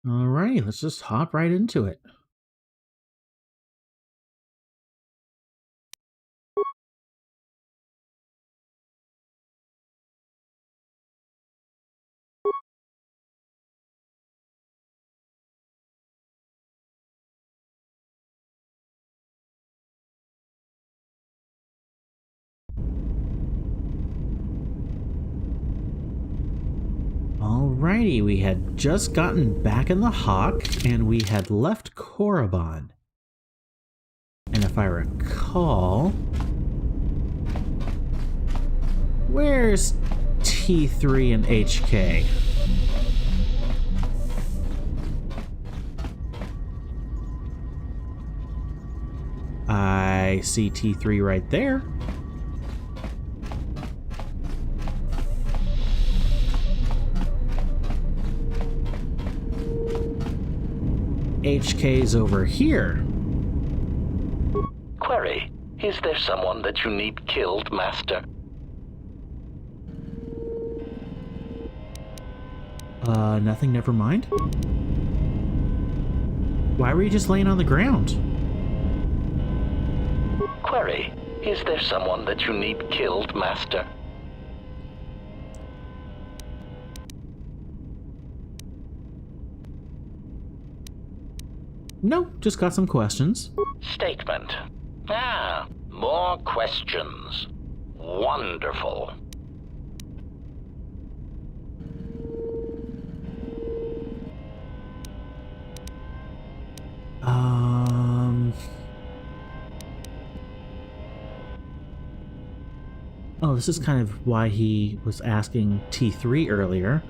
All right, let's just hop right into it. Alrighty, we had just gotten back in the Hawk, and we had left Korriban. And if I recall, where's T3 and HK? I see T3 right there. HK's over here. Query, is there someone that you need killed, Master? Nothing, never mind. Why were you just laying on the ground? Query, is there someone that you need killed, Master? No, just got some questions. Statement. More questions. Wonderful. Oh, this is kind of why he was asking T3 earlier.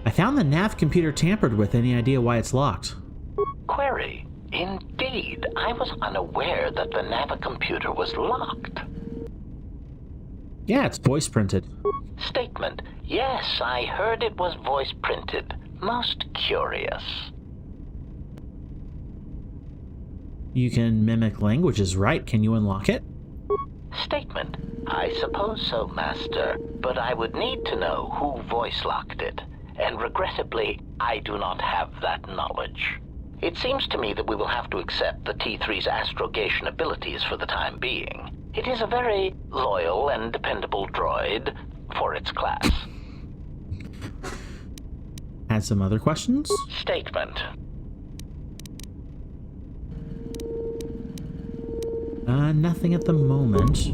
I found the nav computer tampered with. Any idea why it's locked? Query. Indeed, I was unaware that the Navicomputer was locked. Yeah, it's voice printed. Statement. Yes, I heard it was voice printed. Most curious. You can mimic languages, right? Can you unlock it? Statement. I suppose so, Master, but I would need to know who voice locked it, and regrettably, I do not have that knowledge. It seems to me that we will have to accept the T3's astrogation abilities for the time being. It is a very loyal and dependable droid for its class. Had some other questions? Statement. Nothing at the moment.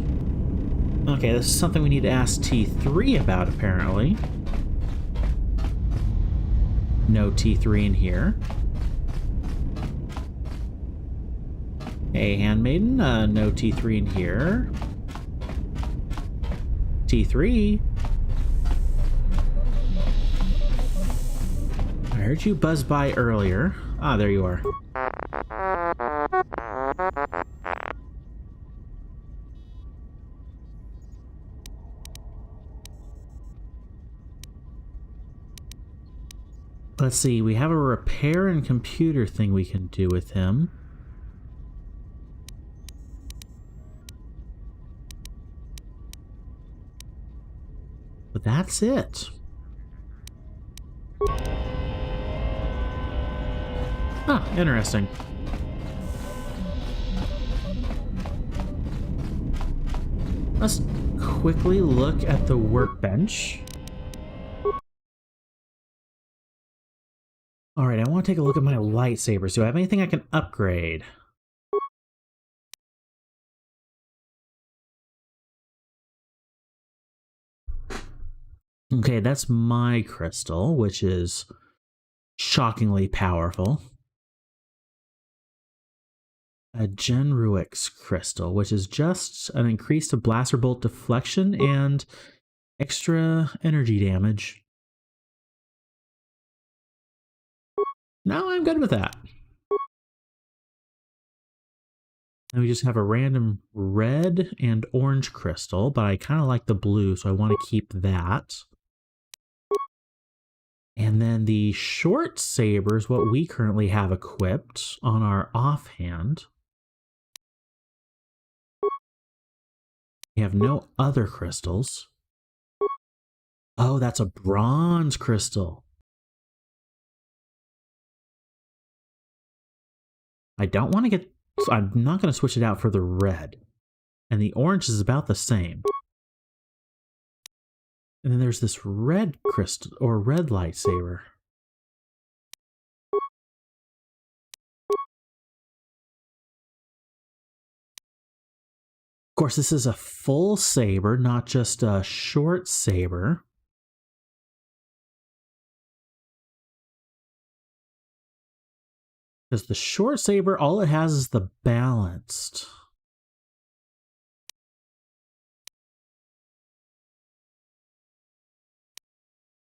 Okay, this is something we need to ask T3 about, apparently. No T3 in here. Hey, handmaiden, no T3 in here. T3? I heard you buzz by earlier. Ah, there you are. Let's see, we have a repair and computer thing we can do with him. But that's it. Huh, interesting. Let's quickly look at the workbench. Alright, I want to take a look at my lightsabers. Do I have anything I can upgrade? Okay, that's my crystal, which is shockingly powerful. A Genruix crystal, which is just an increase to blaster bolt deflection and extra energy damage. No, I'm good with that. And we just have a random red and orange crystal, but I kind of like the blue, so I want to keep that. And then the short sabers, what we currently have equipped on our offhand. We have no other crystals. Oh, that's a bronze crystal. I don't want to get... I'm not going to switch it out for the red. And the orange is about the same. And then there's this red crystal, or red lightsaber. Of course, this is a full saber, not just a short saber. Because the short saber, all it has is the balanced.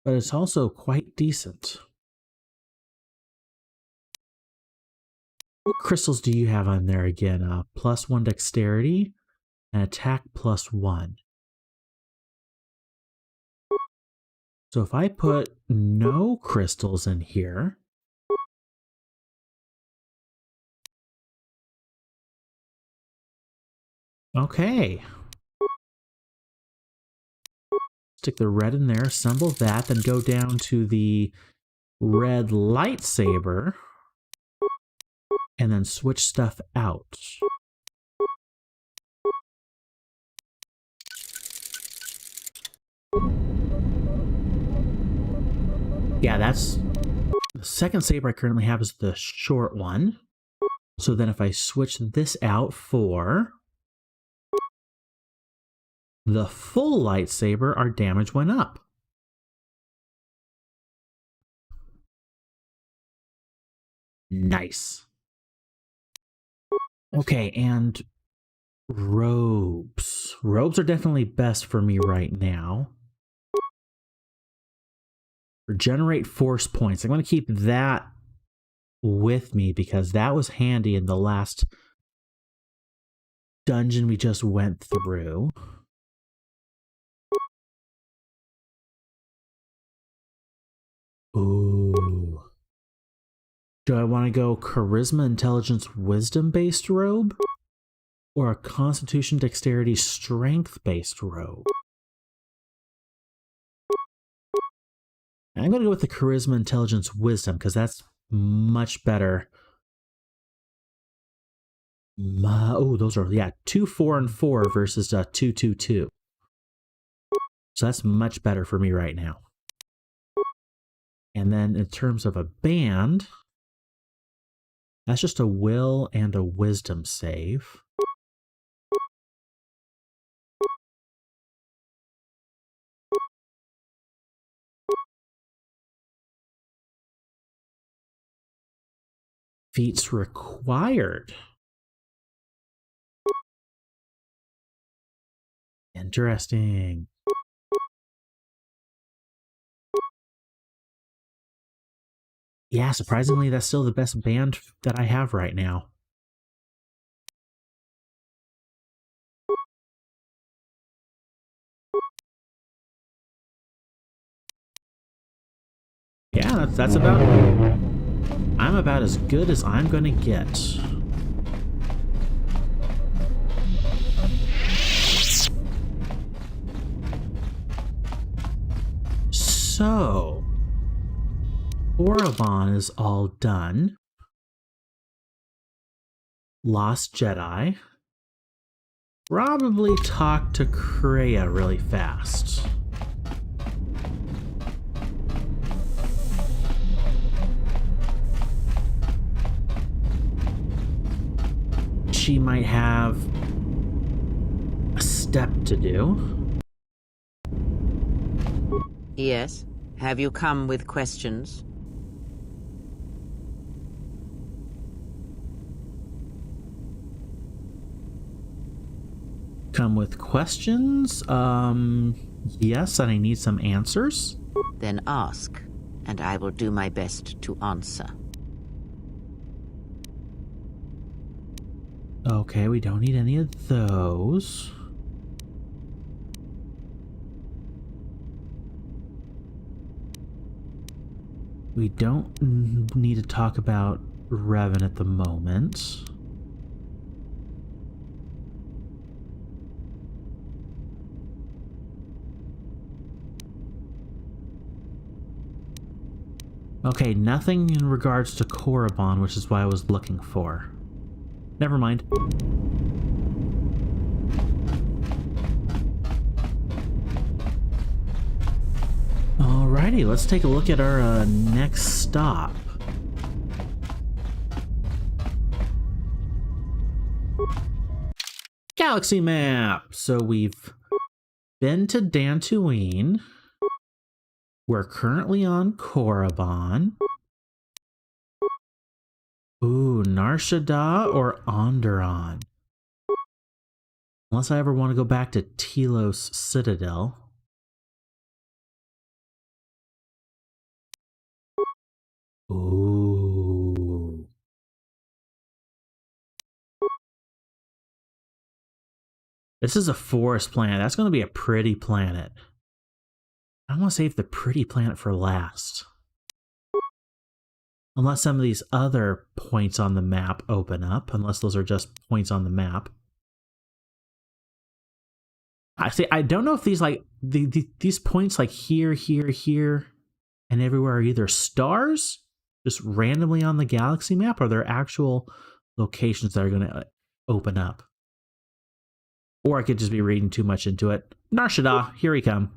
But it's also quite decent. What crystals do you have on there again? +1 dexterity and attack +1. So if I put no crystals in here, okay. Stick the red in there, assemble that, then go down to the red lightsaber, and then switch stuff out. Yeah, that's... The second saber I currently have is the short one. So then if I switch this out for the full lightsaber, our damage went up. Nice. Okay, and robes. Robes are definitely best for me right now. Regenerate force points. I'm going to keep that with me because that was handy in the last dungeon we just went through. Ooh. Do I want to go charisma, intelligence, wisdom based robe? Or a constitution, dexterity, strength based robe? I'm going to go with the charisma, intelligence, wisdom because that's much better. Oh, those are, yeah, 2, 4, and 4 versus 2, 2, 2. So that's much better for me right now. And then in terms of a band, that's just a will and a wisdom save. Feats required. Interesting. Yeah, surprisingly, that's still the best band that I have right now. Yeah, that's about... I'm about as good as I'm gonna get. So... Korriban is all done. Lost Jedi. Probably talk to Karaeous really fast. She might have a step to do. Yes. Have you come with questions? Come with questions? Yes, and I need some answers. Then ask, and I will do my best to answer. Okay, we don't need any of those. We don't need to talk about Revan at the moment. Okay, nothing in regards to Korriban, which is what I was looking for. Never mind. Alrighty, let's take a look at our next stop. Galaxy map! So we've been to Dantooine. We're currently on Korriban. Ooh, Nar Shaddaa or Onderon. Unless I ever want to go back to Telos Citadel. Ooh. This is a forest planet. That's going to be a pretty planet. I want to save the pretty planet for last. Unless some of these other points on the map open up. Unless those are just points on the map. I don't know if these like these points like here, here, and everywhere are either stars just randomly on the galaxy map, or they're actual locations that are going to open up. Or I could just be reading too much into it. Nar Shaddaa, here he come.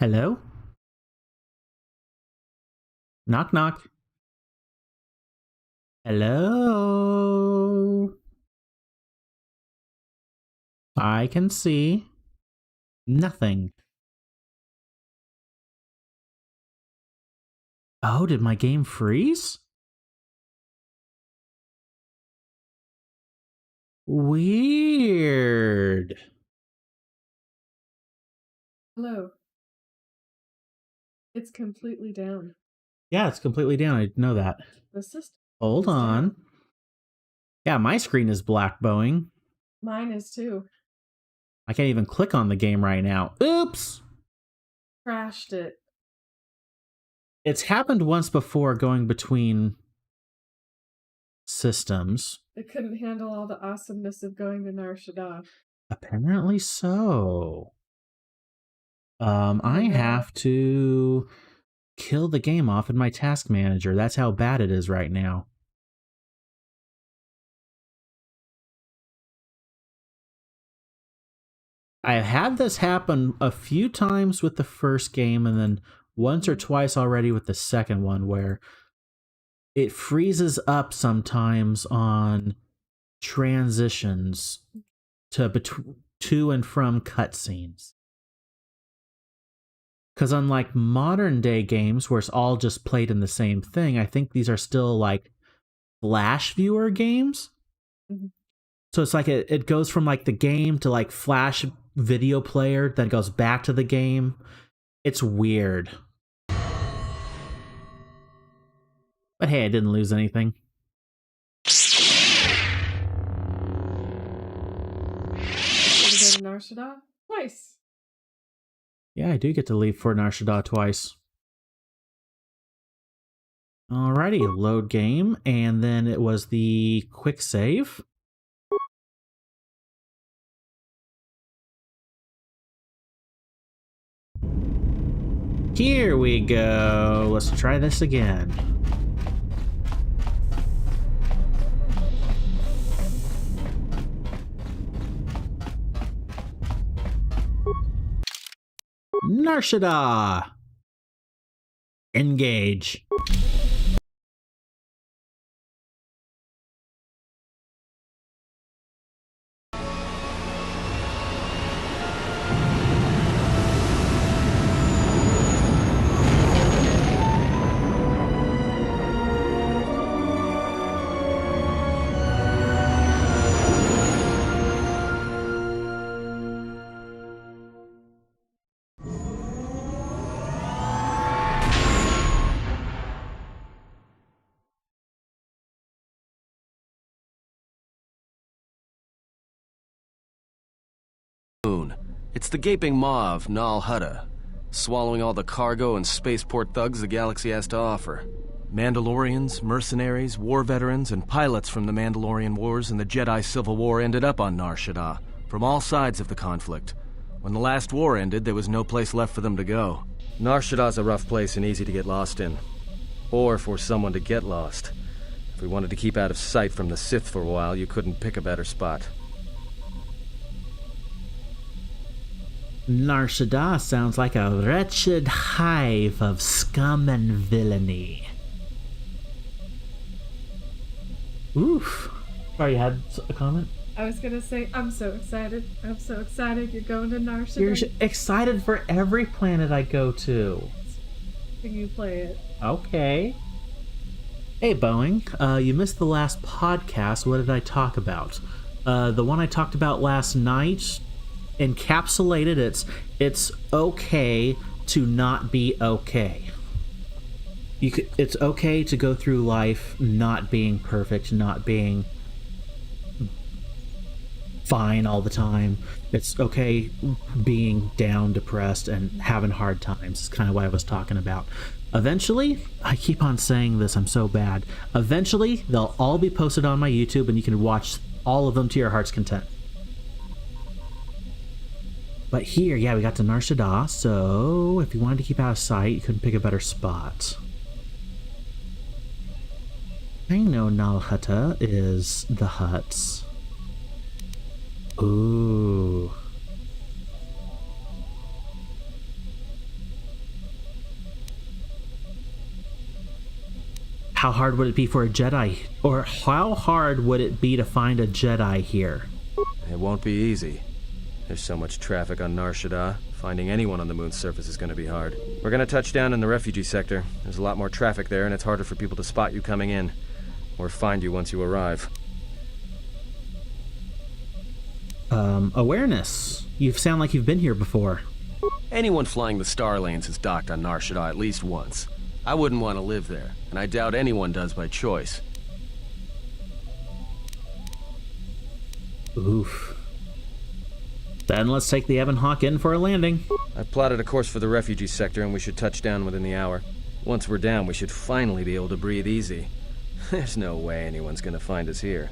Hello? Knock, knock. Hello? I can see nothing. Oh, did my game freeze? Weird. Hello. It's completely down. Yeah, it's completely down. I know that. The system. Hold is on. down. Yeah, my screen is black bowing. Mine is too. I can't even click on the game right now. Oops! Crashed it. It's happened once before going between systems. It couldn't handle all the awesomeness of going to Nar Shaddaa. Apparently so. I no. have to kill the game off in my task manager. That's how bad it is right now. I had this happen a few times with the first game, and then once or twice already with the second one, where it freezes up sometimes on transitions to and from cutscenes. Because unlike modern day games where it's all just played in the same thing, I think these are still like flash viewer games. Mm-hmm. So it's like it goes from like the game to like flash video player, then goes back to the game. It's weird. But hey, I didn't lose anything. Did you go to Nar Shaddaa? Twice. Yeah, I do get to leave for Nar Shaddaa twice. Alrighty, load game, and then it was the quick save. Here we go. Let's try this again. Nar Shaddaa! Engage. It's the gaping maw of Nal Hutta, swallowing all the cargo and spaceport thugs the galaxy has to offer. Mandalorians, mercenaries, war veterans, and pilots from the Mandalorian Wars and the Jedi Civil War ended up on Nar Shaddaa, from all sides of the conflict. When the last war ended, there was no place left for them to go. Nar Shaddaa's a rough place and easy to get lost in. Or for someone to get lost. If we wanted to keep out of sight from the Sith for a while, you couldn't pick a better spot. Nar Shaddaa sounds like a wretched hive of scum and villainy. Oof. Sorry, you had a comment? I was gonna say, I'm so excited. I'm so excited. You're going to Nar You're Shaddaa. excited for every planet I go to. Can you play it? Okay. Hey, Boeing. You missed the last podcast. What did I talk about? The one I talked about last night encapsulated it's okay to not be okay. It's okay to go through life not being perfect, not being fine all the time. It's okay being down, depressed, and having hard times. Is kind of what I was talking about. Eventually, I keep on saying this, I'm so bad. Eventually, they'll all be posted on my YouTube and you can watch all of them to your heart's content. But here, yeah, we got to Nar Shaddaa, so if you wanted to keep out of sight, you couldn't pick a better spot. I know Nal Hutta is the Hutts. Ooh. How hard would it be for a Jedi? Or how hard would it be to find a Jedi here? It won't be easy. There's so much traffic on Nar Shaddaa. Finding anyone on the moon's surface is going to be hard. We're going to touch down in the refugee sector. There's a lot more traffic there, and it's harder for people to spot you coming in. Or find you once you arrive. Awareness. You sound like you've been here before. Anyone flying the Star Lanes has docked on Nar Shaddaa at least once. I wouldn't want to live there, and I doubt anyone does by choice. Oof. Then let's take the Ebon Hawk in for a landing. I've plotted a course for the refugee sector, and we should touch down within the hour. Once we're down, we should finally be able to breathe easy. There's no way anyone's gonna find us here.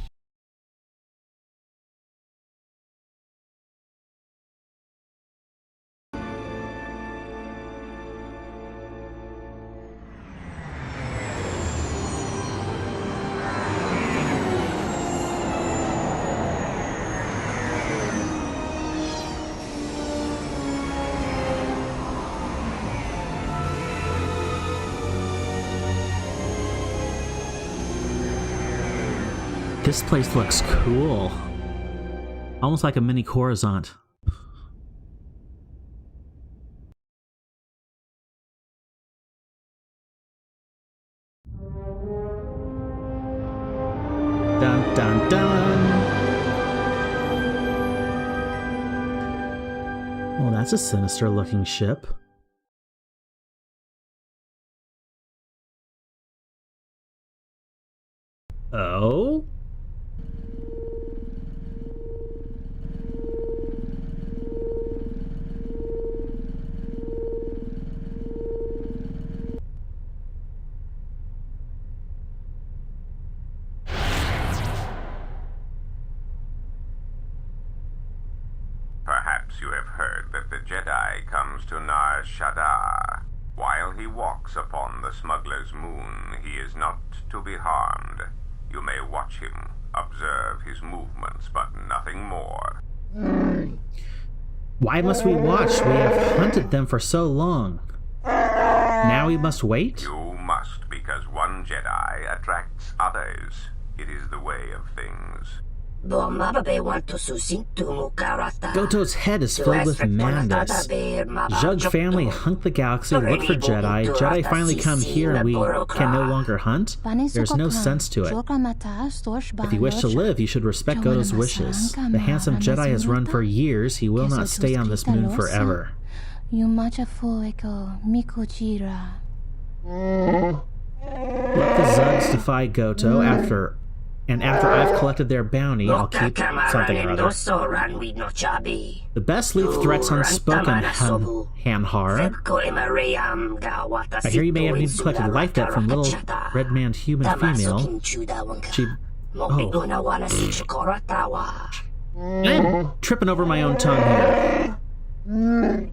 This place looks cool. Almost like a mini Coruscant. Dun dun dun! Well, that's a sinister looking ship. Oh? Perhaps you have heard that the Jedi comes to Nar Shaddaa. While he walks upon the smuggler's moon, he is not to be harmed. You may watch him, observe his movements, but nothing more. Why must we watch? We have hunted them for so long. Now we must wait? You must, because one Jedi attracts others. It is the way of things. Goto's head is filled with madness. Judge family hunt the galaxy, look for Jedi. Jedi finally come here and we can no longer hunt? There's no sense to it. If you wish to live, you should respect Goto's wishes. The handsome Jedi has run for years. He will not stay on this moon forever. Let the Zugs defy Goto. After And after I've collected their bounty, I'll keep something or other. The best leave threats unspoken, Hanhar. I hear you may have needed to collect a life debt from little red-manned human female. I'm tripping over my own tongue here.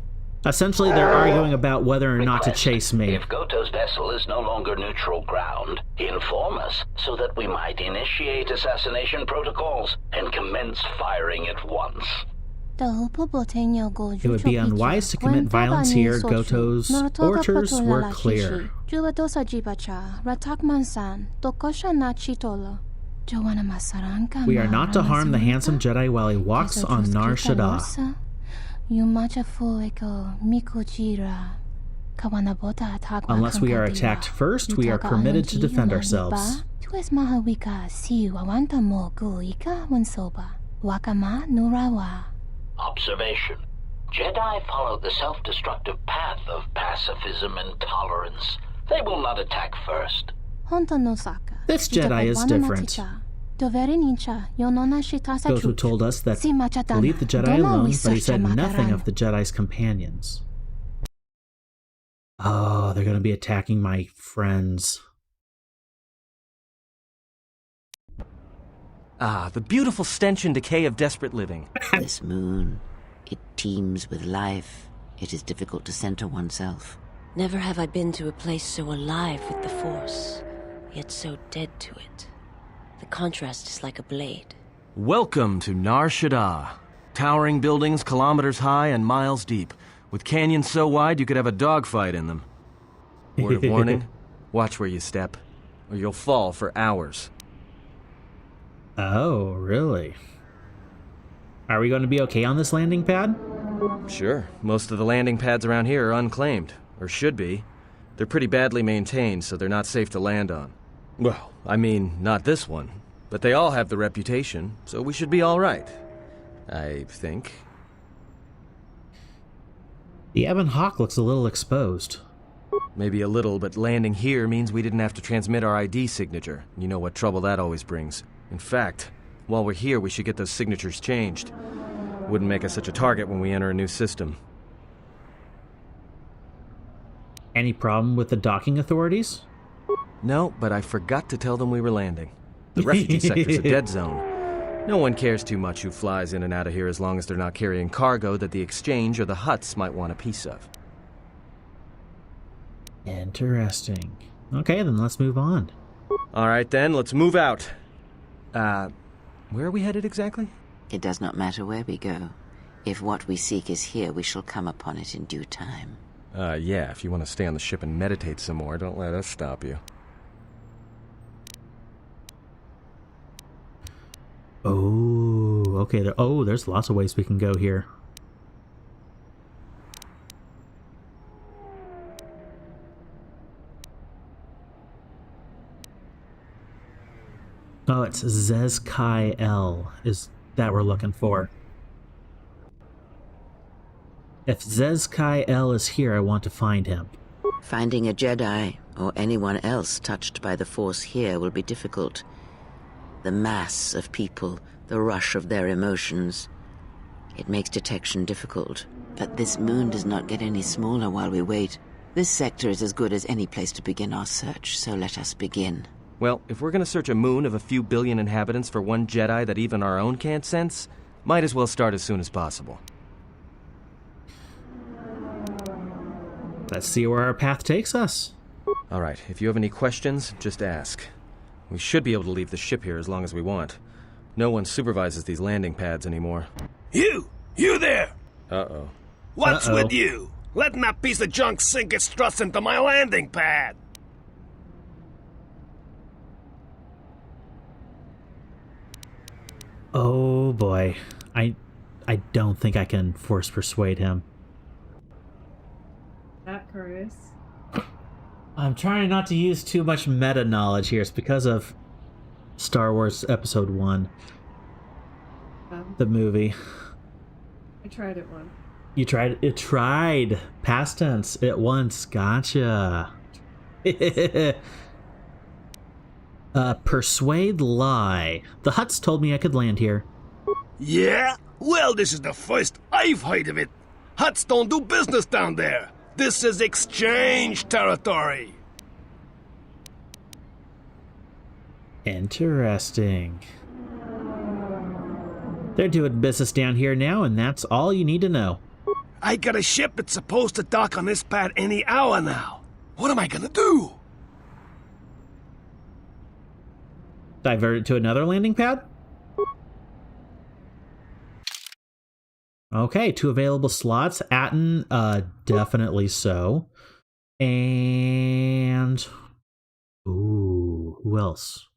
Essentially, they're arguing about whether or not to chase me. If Goto's vessel is no longer neutral ground, inform us so that we might initiate assassination protocols and commence firing at once. It would be unwise to commit violence here. Goto's orders were clear. We are not to harm the handsome Jedi while he walks on Nar Shaddaa. Unless we are attacked first, we are permitted to defend ourselves. Observation. Jedi follow the self-destructive path of pacifism and tolerance. They will not attack first. This Jedi is different. Goto told us that to leave the Jedi alone, but he said nothing of the Jedi's companions. Oh, they're going to be attacking my friends. Ah, the beautiful stench and decay of desperate living. This moon, it teems with life. It is difficult to center oneself. Never have I been to a place so alive with the Force, yet so dead to it. The contrast is like a blade. Welcome to Nar Shaddaa. Towering buildings kilometers high and miles deep, with canyons so wide you could have a dogfight in them. Word of warning, watch where you step, or you'll fall for hours. Oh, really? Are we going to be okay on this landing pad? Sure, most of the landing pads around here are unclaimed, or should be. They're pretty badly maintained, so they're not safe to land on. Well, I mean, not this one. But they all have the reputation, so we should be all right. I think. The Ebon Hawk looks a little exposed. Maybe a little, but landing here means we didn't have to transmit our ID signature. You know what trouble that always brings. In fact, while we're here, we should get those signatures changed. Wouldn't make us such a target when we enter a new system. Any problem with the docking authorities? No, but I forgot to tell them we were landing. The refugee sector's a dead zone. No one cares too much who flies in and out of here as long as they're not carrying cargo that the exchange or the Hutts might want a piece of. Interesting. Okay, then let's move on. All right then, let's move out. Where are we headed exactly? It does not matter where we go. If what we seek is here, we shall come upon it in due time. Yeah, if you want to stay on the ship and meditate some more, don't let us stop you. Oh, okay. There's lots of ways we can go here. Oh, it's Zez-Kai-El is that we're looking for. If Zez-Kai-El is here, I want to find him. Finding a Jedi, or anyone else touched by the Force here, will be difficult. The mass of people, the rush of their emotions. It makes detection difficult. But this moon does not get any smaller while we wait. This sector is as good as any place to begin our search, so let us begin. Well, if we're gonna search a moon of a few billion inhabitants for one Jedi that even our own can't sense, might as well start as soon as possible. Let's see where our path takes us. Alright, if you have any questions, just ask. We should be able to leave the ship here as long as we want. No one supervises these landing pads anymore. You there! Uh-oh. What's with you? Letting that piece of junk sink its struts into my landing pad! Oh boy. I don't think I can force persuade him. That Karaeous. I'm trying not to use too much meta knowledge here. It's because of Star Wars Episode 1. The movie. I tried it once. You tried it? Tried. Past tense. It once. Gotcha. Persuade lie. The Hutts told me I could land here. Yeah? Well, this is the first I've heard of it. Huts don't do business down there. This is exchange territory. Interesting. They're doing business down here now, and that's all you need to know. I got a ship that's supposed to dock on this pad any hour now. What am I gonna do? Divert it to another landing pad? Okay, 2 available slots. Atten, definitely so. And... ooh, who else?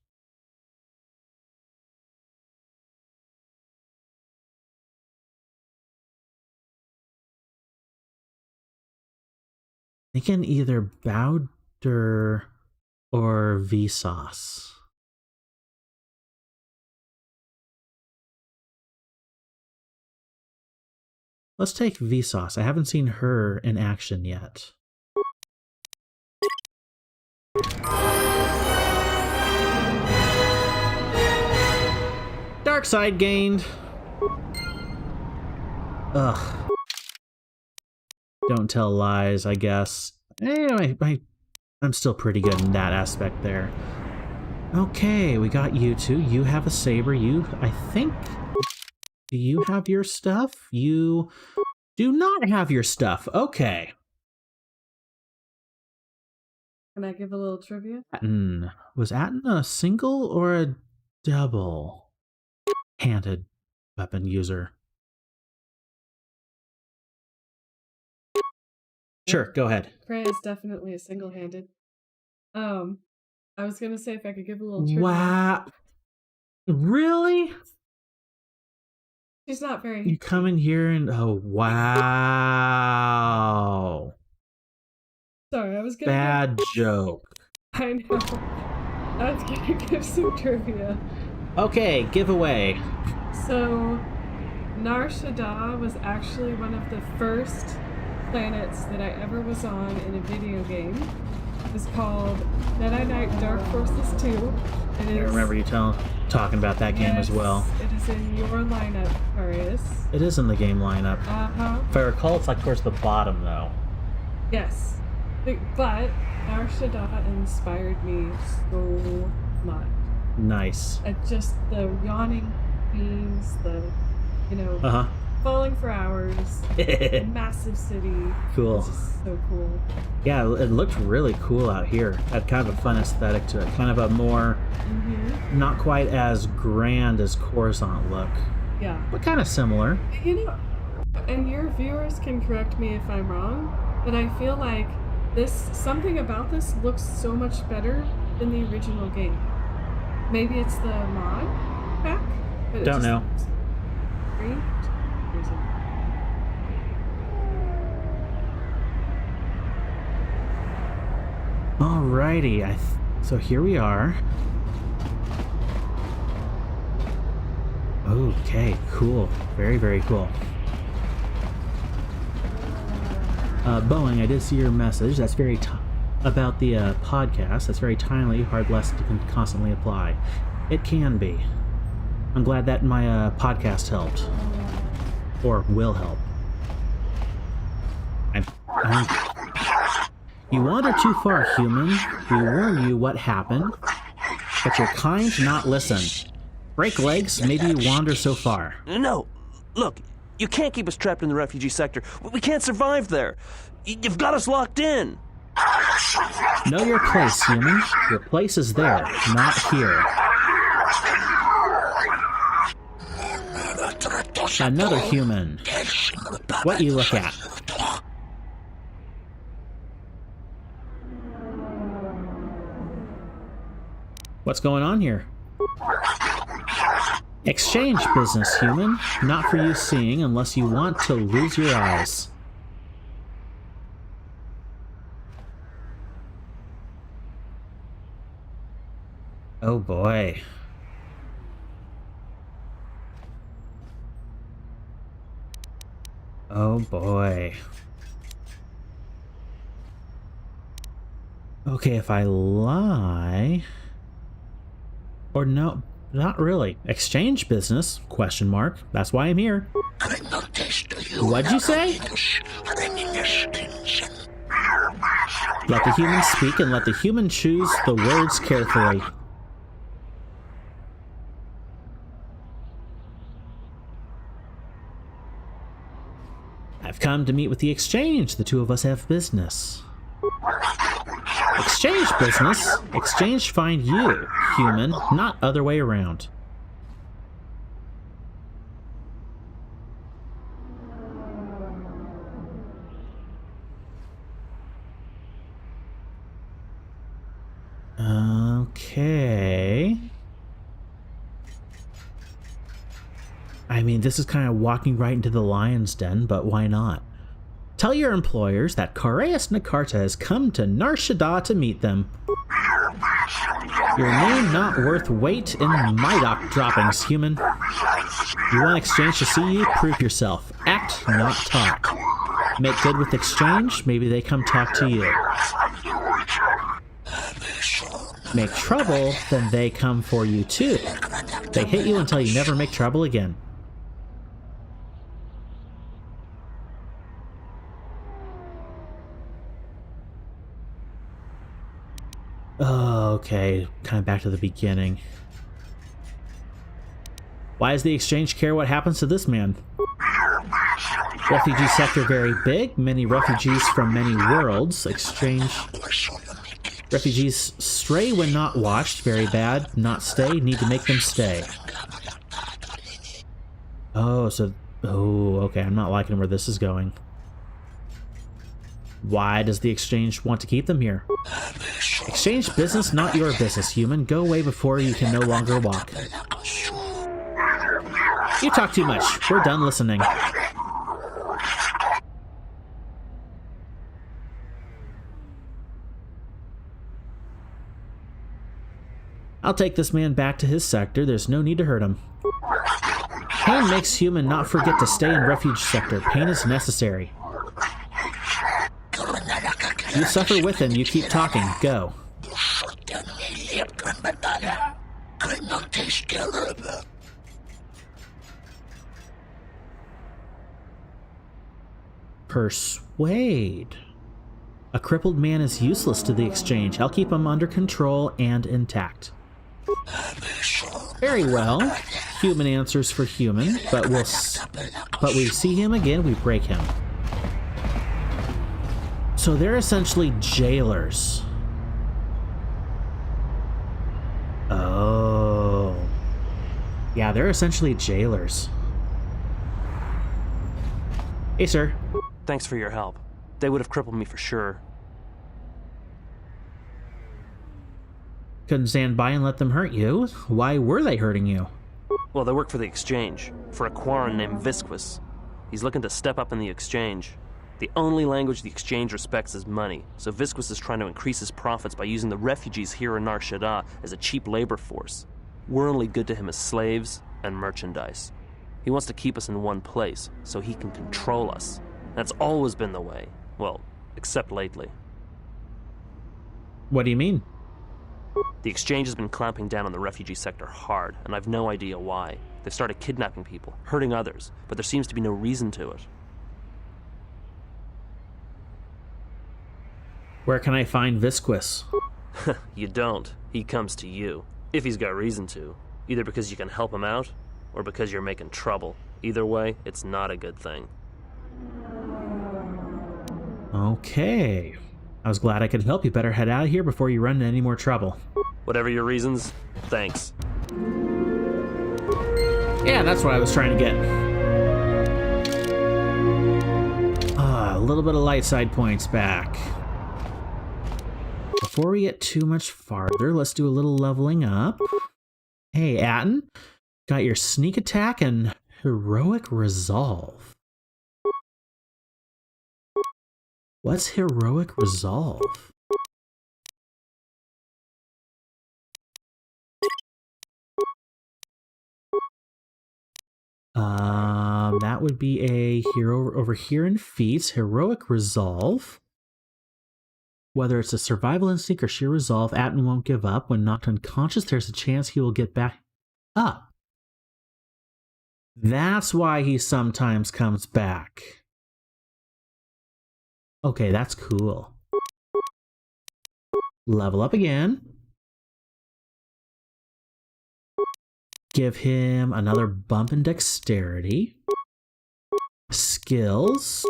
Thinking either Bowder or Vsauce. Let's take Vsauce. I haven't seen her in action yet. Dark side gained. Ugh. Don't tell lies, I guess. Anyway, I'm still pretty good in that aspect there. Okay, we got you two. You have a saber. I think... do you have your stuff? You do not have your stuff. Okay. Can I give a little trivia? Atten. Was Atten a single or a double-handed weapon user? Sure, go ahead. Karaeous is definitely a single-handed. I was gonna say if I could give a little trivia. Wow. Really? She's not very... You come in here and... oh, wow. Sorry, I was gonna... Bad joke. I know. I was gonna give some trivia. Okay, giveaway. So, Nar Shaddaa was actually one of the first planets that I ever was on in a video game. It was called Jedi Knight Dark Forces 2. I remember you talking about that game as well. It is in your lineup, Karaeous. It is in the game lineup. Uh-huh. If I recall, it's like towards the bottom, though. Yes. But Nar Shaddaa inspired me so much. Nice. Just the yawning beams, the, falling for hours, the massive city. Cool. It's just so cool. Yeah, it looked really cool out here. Had kind of a fun aesthetic to it. Kind of a more, not quite as grand as Coruscant look. Yeah. But kind of similar. And your viewers can correct me if I'm wrong, but I feel like something about this looks so much better than the original game. Maybe it's the mod pack? But Don't know. Great. Alrighty, so here we are. Okay, cool. Very, very cool. Boeing, I did see your message. That's very about the podcast. That's very timely. Hard lesson to constantly apply. It can be. I'm glad that my podcast helped. Or will help. You wander too far, human. We warn you what happened, but you're kind to not listen. Break legs, maybe you wander so far. No, look, you can't keep us trapped in the refugee sector. We can't survive there. You've got us locked in. Know your place, human. Your place is there, not here. Another human. What you look at? What's going on here? Exchange business, human. Not for you seeing unless you want to lose your eyes. Oh boy. Oh boy. Okay, if I lie... Or no, not really. Exchange business? Question mark. That's why I'm here. What'd you say? Let the human speak and let the human choose the words carefully. I've come to meet with the exchange. The two of us have business. Exchange business? Exchange find you, human, not other way around. Okay. I mean, this is kind of walking right into the lion's den, but why not? Tell your employers that Karaeous Nakarta has come to Nar Shaddaa to meet them. Your name not worth weight in Maidoc droppings, human. You want exchange to see you? Prove yourself. Act, not talk. Make good with exchange, maybe they come talk to you. Make trouble, then they come for you too. They hit you until you never make trouble again. Okay, kind of back to the beginning. Why does the exchange care what happens to this man? Refugee sector very big, many refugees from many worlds. Exchange. Refugees stray when not watched, very bad. Not stay, need to make them stay. Oh, so... Oh, okay, I'm not liking where this is going. Why does the exchange want to keep them here? Exchange business, not your business, human. Go away before you can no longer walk. You talk too much. We're done listening. I'll take this man back to his sector. There's no need to hurt him. Pain makes human not forget to stay in refuge sector. Pain is necessary. You suffer with him, you keep talking. Go. Persuade. A crippled man is useless to the exchange. I'll keep him under control and intact. Very well. Human answers for human, but we see him again, we break him. So they're essentially jailers. Oh. Yeah, they're essentially jailers. Hey, sir. Thanks for your help. They would have crippled me for sure. Couldn't stand by and let them hurt you. Why were they hurting you? Well, they work for the exchange, for a Quarren named Visquis. He's looking to step up in the exchange. The only language the exchange respects is money, so Visquis is trying to increase his profits by using the refugees here in Nar Shaddaa as a cheap labor force. We're only good to him as slaves and merchandise. He wants to keep us in one place, so he can control us. That's always been the way. Well, except lately. What do you mean? The exchange has been clamping down on the refugee sector hard, and I've no idea why. They've started kidnapping people, hurting others, but there seems to be no reason to it. Where can I find Visquis? You don't. He comes to you. If he's got reason to. Either because you can help him out, or because you're making trouble. Either way, it's not a good thing. Okay. I was glad I could help. You better head out of here before you run into any more trouble. Whatever your reasons, thanks. Yeah, that's what I was trying to get. A little bit of light side points back. Before we get too much farther, let's do a little leveling up. Hey, Atten. Got your sneak attack and heroic resolve. What's heroic resolve? That would be a hero over here in feats. Heroic resolve. Whether it's a survival instinct or sheer resolve, Atten won't give up. When knocked unconscious, there's a chance he will get back up. That's why he sometimes comes back. Okay, that's cool. Level up again. Give him another bump in dexterity. Skills.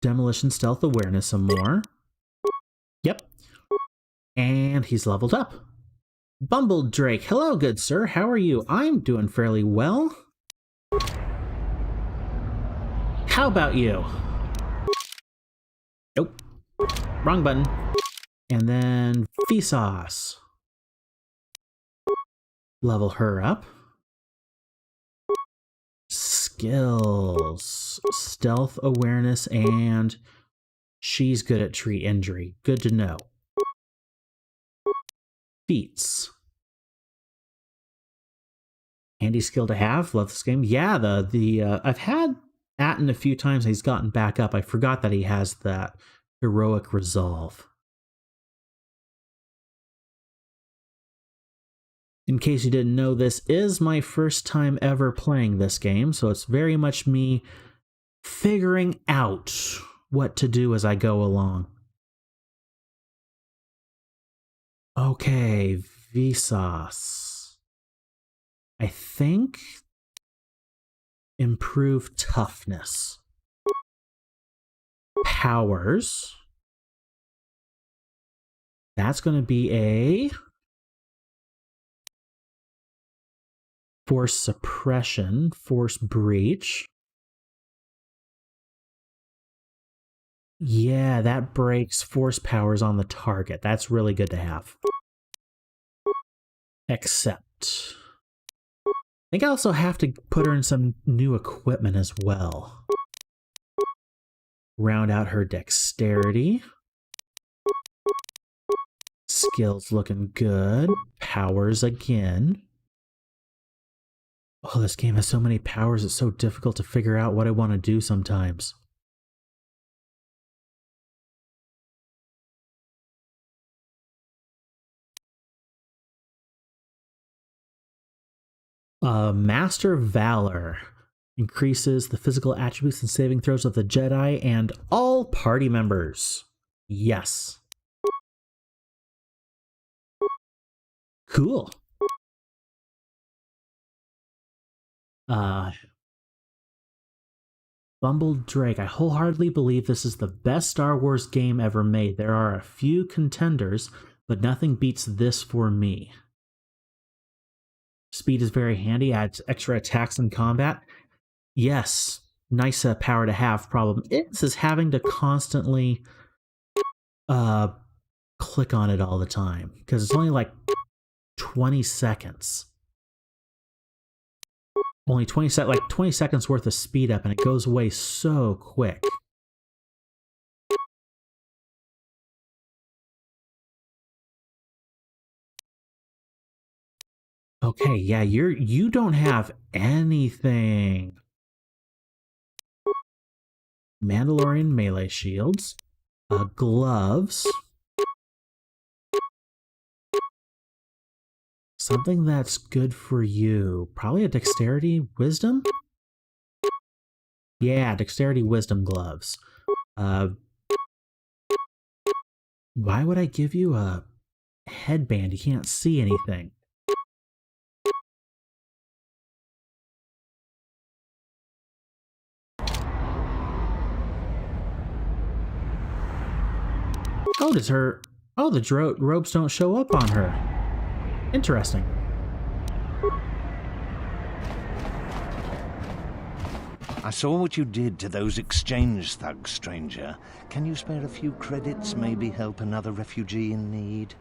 Demolition, stealth, awareness some more. Yep. And he's leveled up. Bumble Drake. Hello, good sir. How are you? I'm doing fairly well. How about you? Nope. Wrong button. And then Vsauce. Level her up. Skills. Stealth, awareness, and she's good at tree injury. Good to know. Feats. Handy skill to have. Love this game. Yeah, I've had Atten a few times. He's gotten back up. I forgot that he has that heroic resolve. In case you didn't know, this is my first time ever playing this game, so it's very much me figuring out what to do as I go along. Okay, Vsauce. I think improve toughness. Powers. That's going to be a force suppression, force breach. Yeah, that breaks force powers on the target. That's really good to have. Except, I think I also have to put her in some new equipment as well. Round out her dexterity. Skills looking good. Powers again. Oh, this game has so many powers, it's so difficult to figure out what I want to do sometimes. Master Valor increases the physical attributes and saving throws of the Jedi and all party members. Yes. Cool. Bumble Drake. I wholeheartedly believe this is the best Star Wars game ever made. There are a few contenders, but nothing beats this for me. Speed is very handy, adds extra attacks in combat. Yes, nice power to have. Problem is having to constantly click on it all the time, because it's only like 20 seconds. Only 20 seconds worth of speed up, and it goes away so quick. Okay, yeah, you don't have anything. Mandalorian melee shields, gloves. Something that's good for you. Probably a dexterity wisdom? Yeah, dexterity wisdom gloves. Why would I give you a headband? You can't see anything. Oh, does her... Oh, the robes don't show up on her. Interesting. I saw what you did to those exchange thugs, stranger. Can you spare a few credits, maybe help another refugee in need?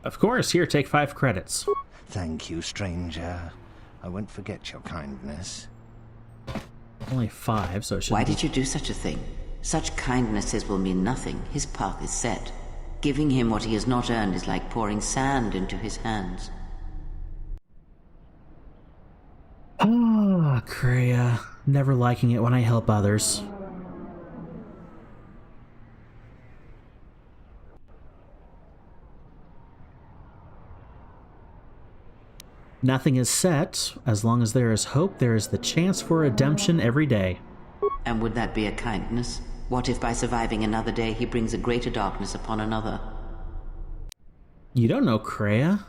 Of course, here, take 5 credits. Thank you, stranger. I won't forget your kindness. Only 5, so it should Why did you do such a thing? Such kindnesses will mean nothing. His path is set. Giving him what he has not earned is like pouring sand into his hands. Ah, Karaeous. Never liking it when I help others. Nothing is set. As long as there is hope, there is the chance for redemption every day. And would that be a kindness? What if by surviving another day he brings a greater darkness upon another? You don't know Karaeous.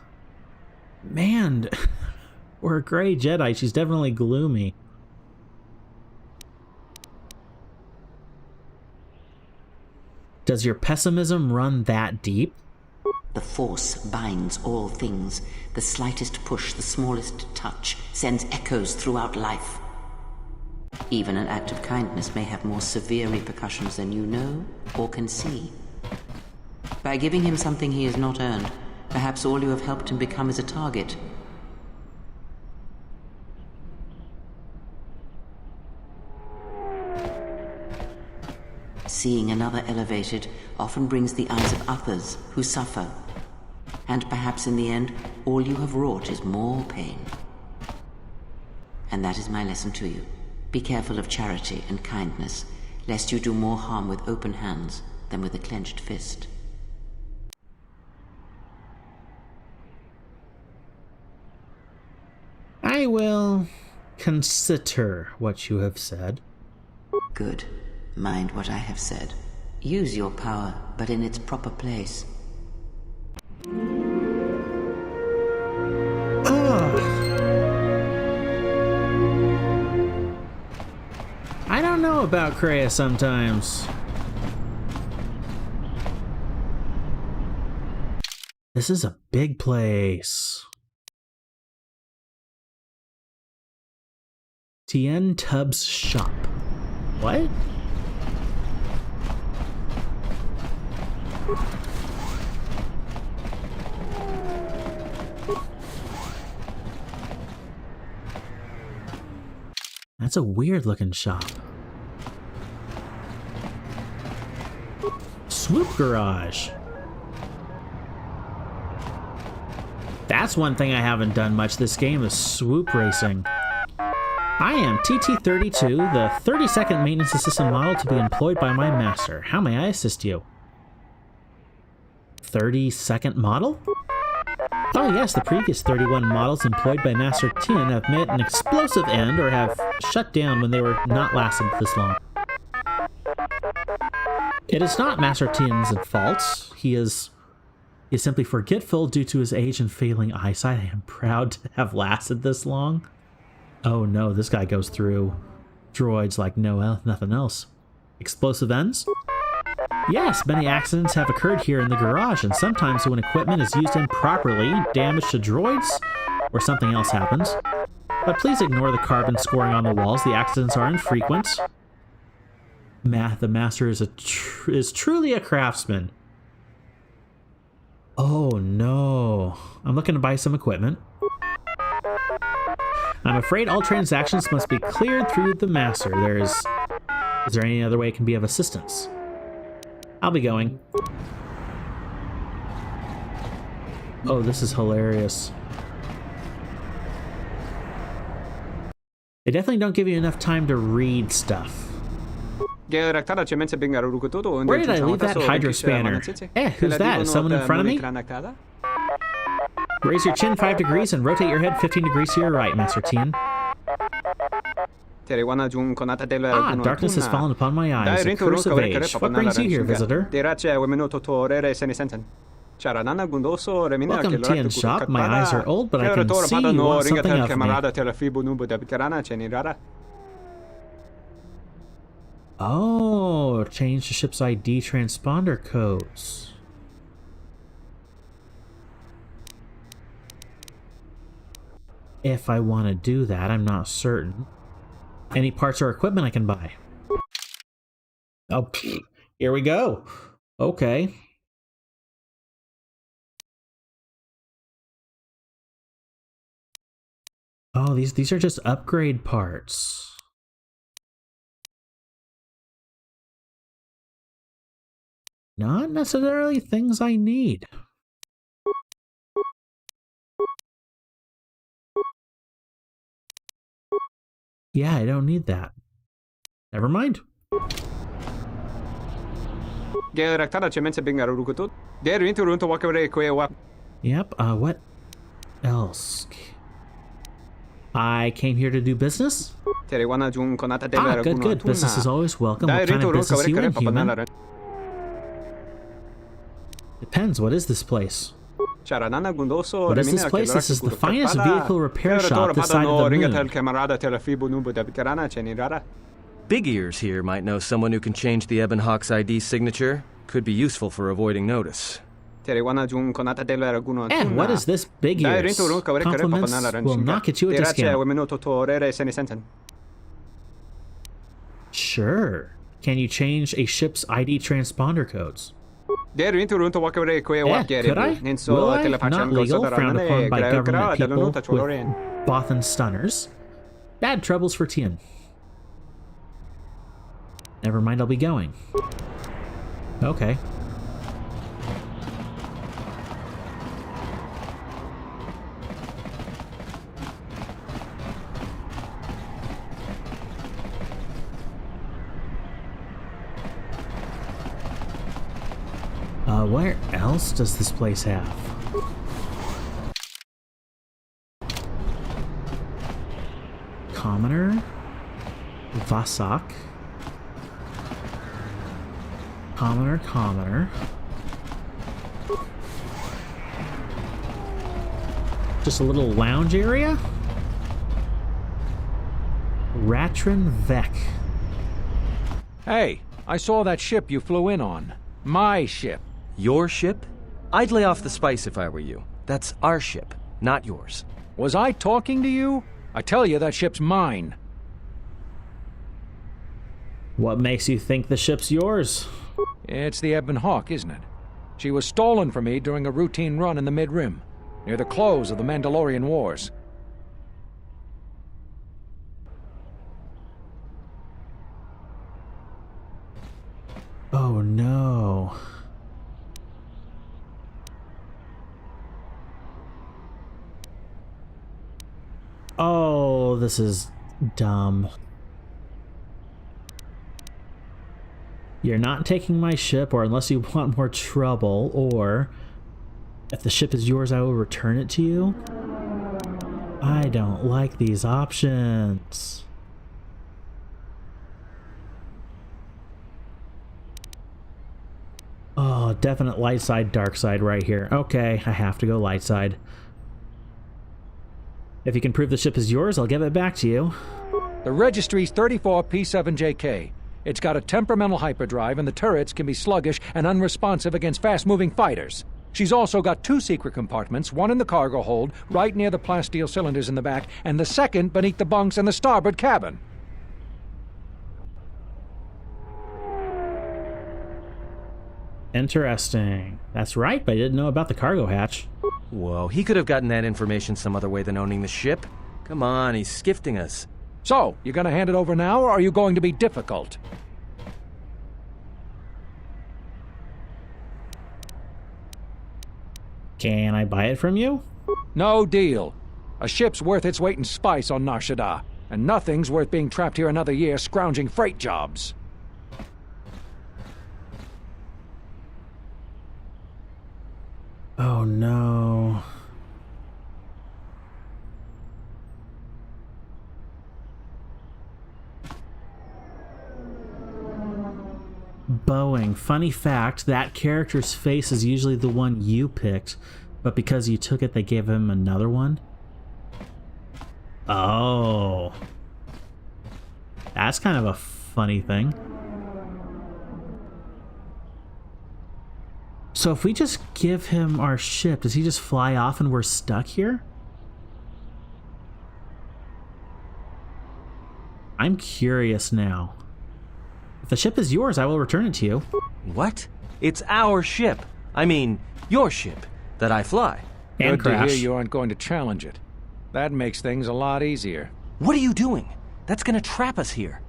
Man, for a gray Jedi, she's definitely gloomy. Does your pessimism run that deep? The Force binds all things. The slightest push, the smallest touch, sends echoes throughout life. Even an act of kindness may have more severe repercussions than you know or can see. By giving him something he has not earned, perhaps all you have helped him become is a target. Seeing another elevated often brings the eyes of others who suffer. And perhaps in the end, all you have wrought is more pain. And that is my lesson to you. Be careful of charity and kindness, lest you do more harm with open hands than with a clenched fist. I will consider what you have said. Good. Mind what I have said. Use your power, but in its proper place. I don't know about Karaeous sometimes. This is a big place. Tien Tubbs shop. What? That's a weird looking shop. Swoop Garage. That's one thing I haven't done much this game is swoop racing. I am TT32, the 32nd maintenance assistant model to be employed by my master. How may I assist you? 32nd model? Oh yes, the previous 31 models employed by Master Tien have met an explosive end or have shut down when they were not lasted this long. It is not Master Tien's fault. He is simply forgetful due to his age and failing eyesight. I am proud to have lasted this long. Oh no, this guy goes through droids like nothing else. Explosive ends? Yes, many accidents have occurred here in the garage, and sometimes when equipment is used improperly, damage to droids, or something else happens. But please ignore the carbon scoring on the walls. The accidents are infrequent. The master is truly a craftsman. Oh no. I'm looking to buy some equipment. I'm afraid all transactions must be cleared through the master. Is there any other way it can be of assistance? I'll be going. Oh, this is hilarious. They definitely don't give you enough time to read stuff. Where did I leave that hydro spanner? Eh, who's that? Is someone in front of me? Raise your chin 5 degrees and rotate your head 15 degrees to your right, Master Tien. Ah, darkness has fallen upon my eyes, a curse of age. What brings you here, visitor? Welcome, Tien's shop. My eyes are old, but I can see you want something of me. Oh, change the ship's ID transponder codes. If I want to do that, I'm not certain. Any parts or equipment I can buy? Oh, here we go. Okay. Oh, these are just upgrade parts. Not necessarily things I need. Yeah, I don't need that. Never mind. Yep, what else? I came here to do business? Ah, good. Business is always welcome. What kind of business are you in, human? Depends, what is this place? What is this place? This is the finest vehicle repair shop this side of the moon. Big Ears here might know someone who can change the Ebon Hawk's ID signature. Could be useful for avoiding notice. And what is this Big Ears? Compliments will not get you a discount. Sure. Can you change a ship's ID transponder codes? Could I? Will I? Not legal, frowned upon by government people with Bothan stunners. Bad troubles for Tien. Never mind, I'll be going. Okay. Where else does this place have? Commoner, Vasak, Commoner. Just a little lounge area? Ratrin Vec. Hey, I saw that ship you flew in on. My ship. Your ship? I'd lay off the spice if I were you. That's our ship, not yours. Was I talking to you? I tell you, that ship's mine. What makes you think the ship's yours? It's the Ebon Hawk, isn't it? She was stolen from me during a routine run in the Mid-Rim, near the close of the Mandalorian Wars. Oh no. Oh, this is dumb. You're not taking my ship, or unless you want more trouble, or if the ship is yours, I will return it to you. I don't like these options. Oh, definite light side, dark side right here. Okay, I have to go light side. If you can prove the ship is yours, I'll give it back to you. The registry's 34 P7JK. It's got a temperamental hyperdrive, and the turrets can be sluggish and unresponsive against fast-moving fighters. She's also got 2 secret compartments, one in the cargo hold, right near the plasteel cylinders in the back, and the second beneath the bunks in the starboard cabin. Interesting. That's right, but I didn't know about the cargo hatch. Whoa, he could have gotten that information some other way than owning the ship. Come on, he's skifting us. So, you gonna hand it over now, or are you going to be difficult? Can I buy it from you? No deal. A ship's worth its weight in spice on Nar Shaddaa, and nothing's worth being trapped here another year scrounging freight jobs. Oh no. Boeing. Funny fact, that character's face is usually the one you picked, but because you took it, they gave him another one? Oh. That's kind of a funny thing. So if we just give him our ship, does he just fly off and we're stuck here? I'm curious now. If the ship is yours, I will return it to you. What? It's our ship. I mean, your ship that I fly. And Good crash. to hear you aren't going to challenge it. That makes things a lot easier. What are you doing? That's gonna trap us here.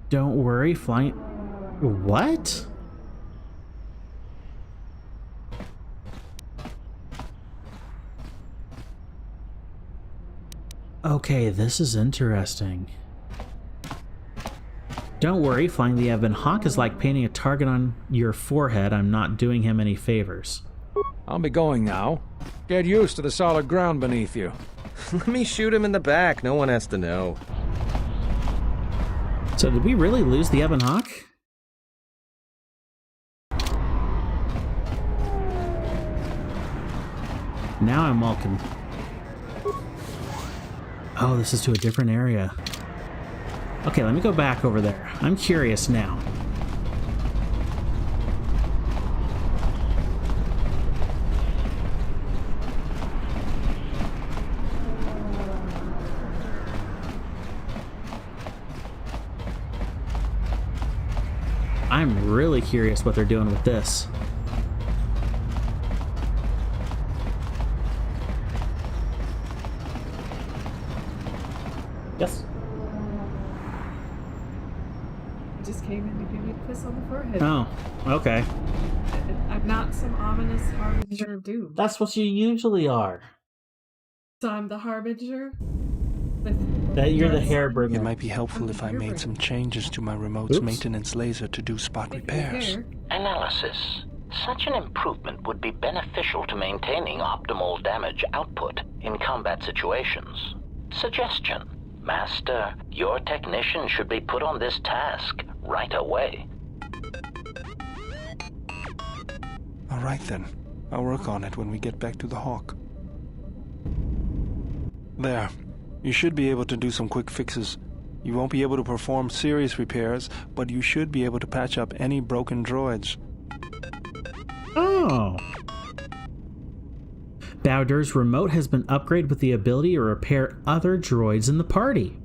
Don't worry, flying... What? Okay, this is interesting. Don't worry, flying the Ebon Hawk is like painting a target on your forehead. I'm not doing him any favors. I'll be going now. Get used to the solid ground beneath you. Let me shoot him in the back. No one has to know. So did we really lose the Ebon Hawk? Now I'm all Oh, this is to a different area. Okay, let me go back over there. I'm curious now. I'm really curious what they're doing with this. Yes. I just came in to give you a kiss on the forehead. Oh, okay. I'm not some ominous harbinger of doom. That's what you usually are. So I'm the harbinger? That you're the hairbringer. It might be helpful if I made some changes to my remote's maintenance laser to do spot repairs. Analysis. Such an improvement would be beneficial to maintaining optimal damage output in combat situations. Suggestion. Master, your technician should be put on this task right away. All right then. I'll work on it when we get back to the Hawk. There. You should be able to do some quick fixes. You won't be able to perform serious repairs, but you should be able to patch up any broken droids. Oh. Bowder's remote has been upgraded with the ability to repair other droids in the party.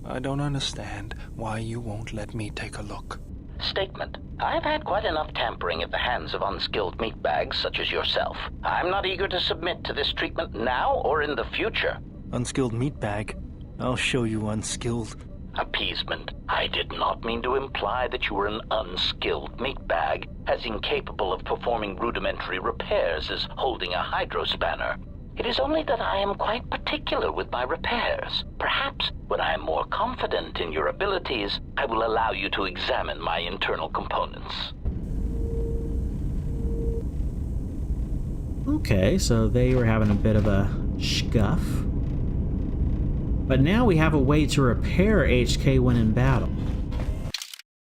I don't understand why you won't let me take a look. Statement. I've had quite enough tampering at the hands of unskilled meatbags such as yourself. I'm not eager to submit to this treatment now or in the future. Unskilled meatbag? I'll show you unskilled. Appeasement. I did not mean to imply that you were an unskilled meatbag, as incapable of performing rudimentary repairs as holding a hydrospanner. It is only that I am quite particular with my repairs. Perhaps when I am more confident in your abilities, I will allow you to examine my internal components. Okay, so they were having a bit of a scuff. But now we have a way to repair HK when in battle.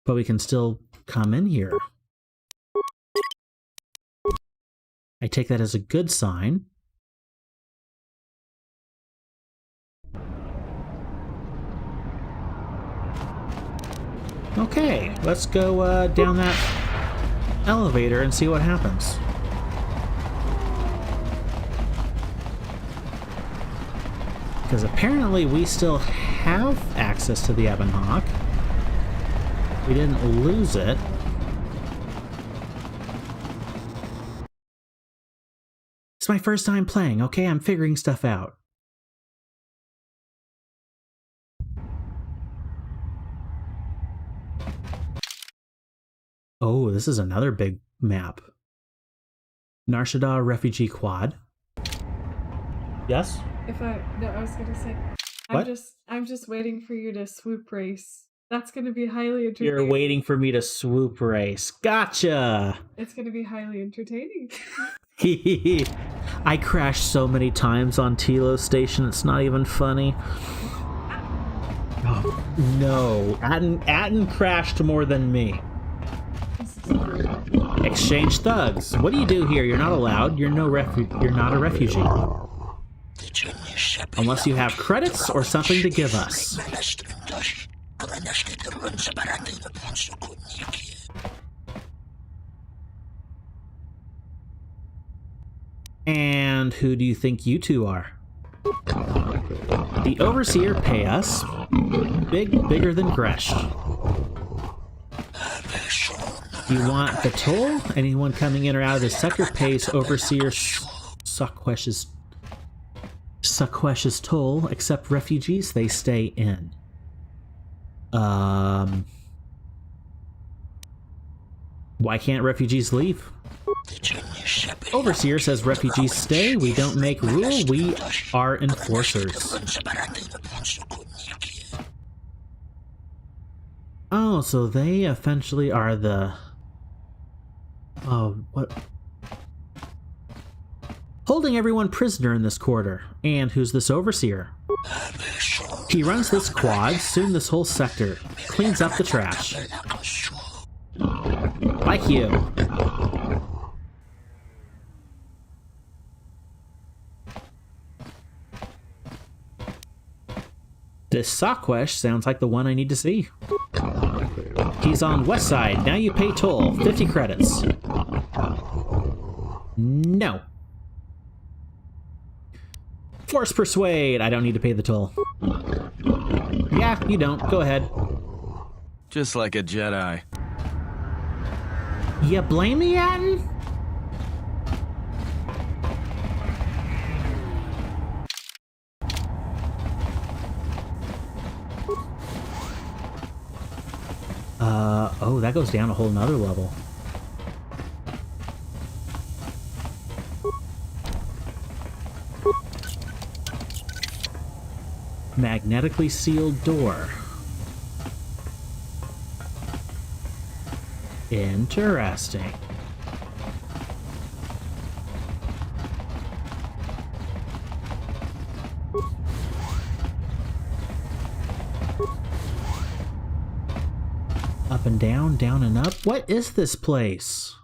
But we can still come in here. I take that as a good sign. Okay, let's go down that elevator and see what happens. Because apparently we still have access to the Ebon Hawk. We didn't lose it. It's my first time playing, okay? I'm figuring stuff out. Oh, this is another big map. Nar Shaddaa Refugee Quad. Yes? I was gonna say, What? I'm just waiting for you to swoop race. That's gonna be highly entertaining. You're waiting for me to swoop race. Gotcha! It's gonna be highly entertaining. I crashed so many times on Tilo Station, it's not even funny. Oh, no. Atten crashed more than me. Exchange thugs. What do you do here? You're not allowed. You're not a refugee. Unless you have credits or something to give us. And who do you think you two are? The Overseer pay us. Bigger than Gresh. You want the toll? Anyone coming in or out of the sector pays Overseer Suckwesh's toll, except refugees, they stay in. Why can't refugees leave? Overseer says refugees stay. We don't make rule. We are enforcers. Oh, so they essentially are the... Oh, what? Holding everyone prisoner in this quarter. And who's this overseer? He runs this quad, soon this whole sector. Cleans up the trash. Like you. This Sakwesh sounds like the one I need to see. He's on west side. Now you pay toll. 50 credits. No. Force persuade. I don't need to pay the toll. Yeah, you don't. Go ahead. Just like a Jedi. You blame me, Atten? Oh, that goes down a whole nother level. Magnetically sealed door. Interesting. Up and down and up. What is this place?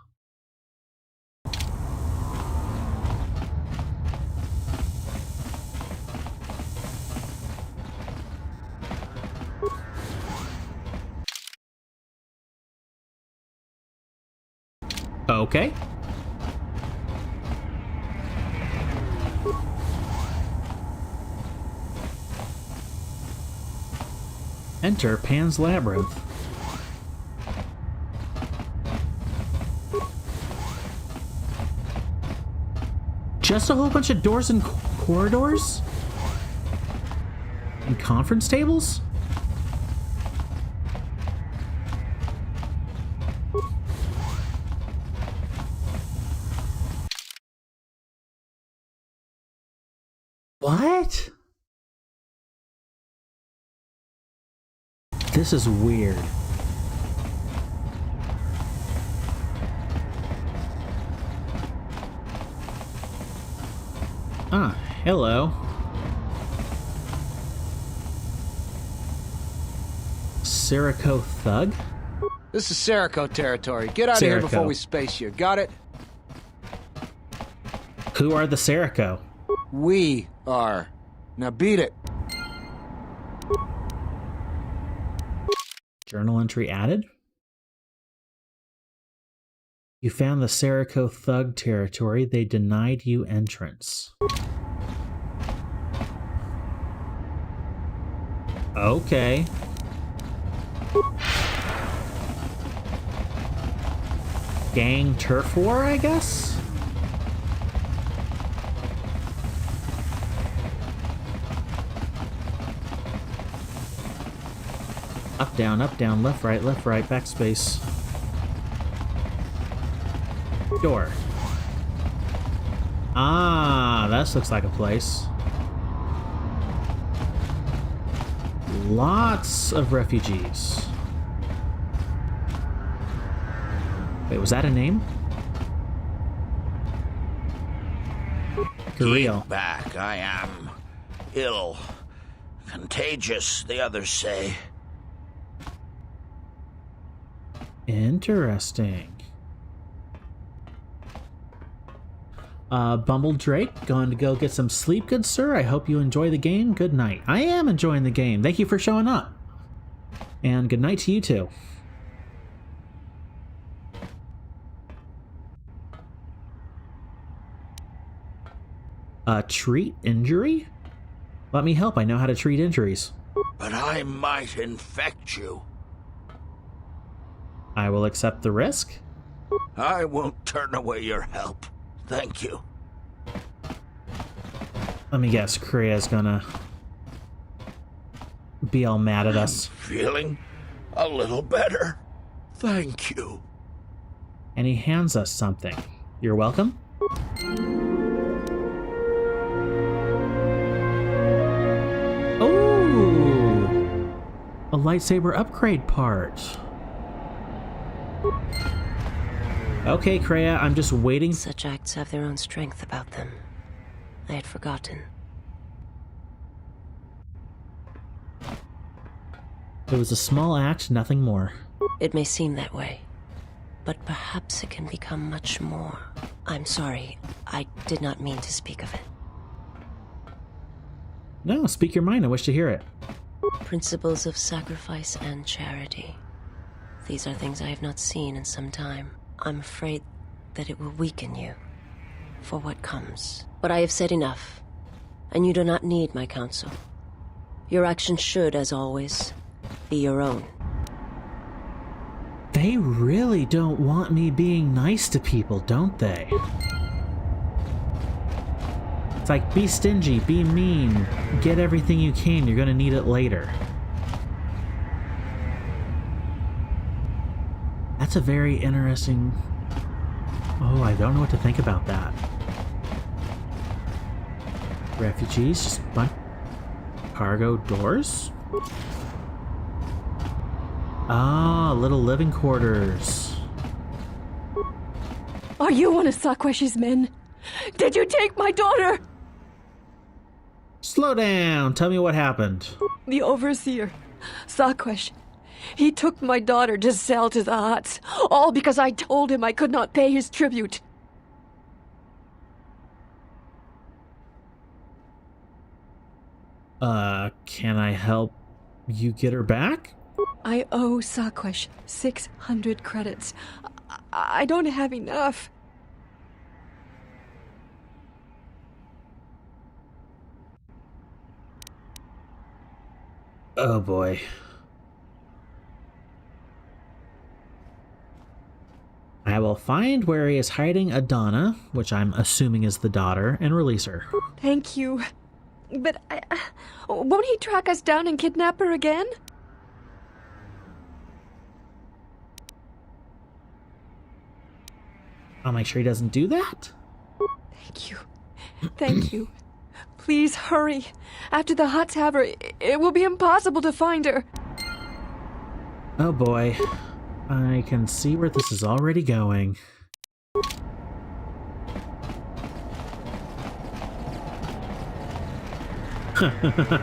Okay. Enter Pan's Labyrinth. Just a whole bunch of doors and corridors? And conference tables? What? This is weird. Ah, hello. Serico Thug? This is Serico territory. Get out of here before we space you. Got it? Who are the Serico? We are. Now beat it. Journal entry added? You found the Serico Thug territory. They denied you entrance. Okay. Gang turf war, I guess? Up, down, left, right, backspace. Door. Ah, this looks like a place. Lots of refugees. Wait, was that a name? Karaeous. Keep back, I am ill. Contagious, the others say. Interesting. Bumble Drake, going to go get some sleep, good sir. I hope you enjoy the game. Good night. I am enjoying the game. Thank you for showing up. And good night to you too. Treat injury? Let me help. I know how to treat injuries. But I might infect you. I will accept the risk. I won't turn away your help. Thank you. Let me guess, Karaeous gonna be all mad at us. Feeling a little better. Thank you. And he hands us something. You're welcome? Oh! A lightsaber upgrade part. Okay, Kreia, I'm just waiting. Such acts have their own strength about them. I had forgotten. It was a small act, nothing more. It may seem that way, but perhaps it can become much more. I'm sorry, I did not mean to speak of it. No, speak your mind. I wish to hear it. Principles of sacrifice and charity. These are things I have not seen in some time. I'm afraid that it will weaken you for what comes. But I have said enough, and you do not need my counsel. Your actions should, as always, be your own. They really don't want me being nice to people, don't they? It's like, be stingy, be mean, get everything you can, you're gonna need it later. That's a very interesting... Oh, I don't know what to think about that. Refugees, just bunch... Cargo doors? Ah, little living quarters. Are you one of Sakwesh's men? Did you take my daughter? Slow down. Tell me what happened. The overseer, Sakwesh. He took my daughter to sell to the Hutts, all because I told him I could not pay his tribute. Can I help you get her back? I owe Sakwesh 600 credits. I don't have enough. Oh boy. I will find where he is hiding Adana, which I'm assuming is the daughter, and release her. Thank you. But won't he track us down and kidnap her again? I'll make sure he doesn't do that. Thank you. Thank you. Please hurry. After the Hutts have her, it will be impossible to find her. Oh boy. I can see where this is already going.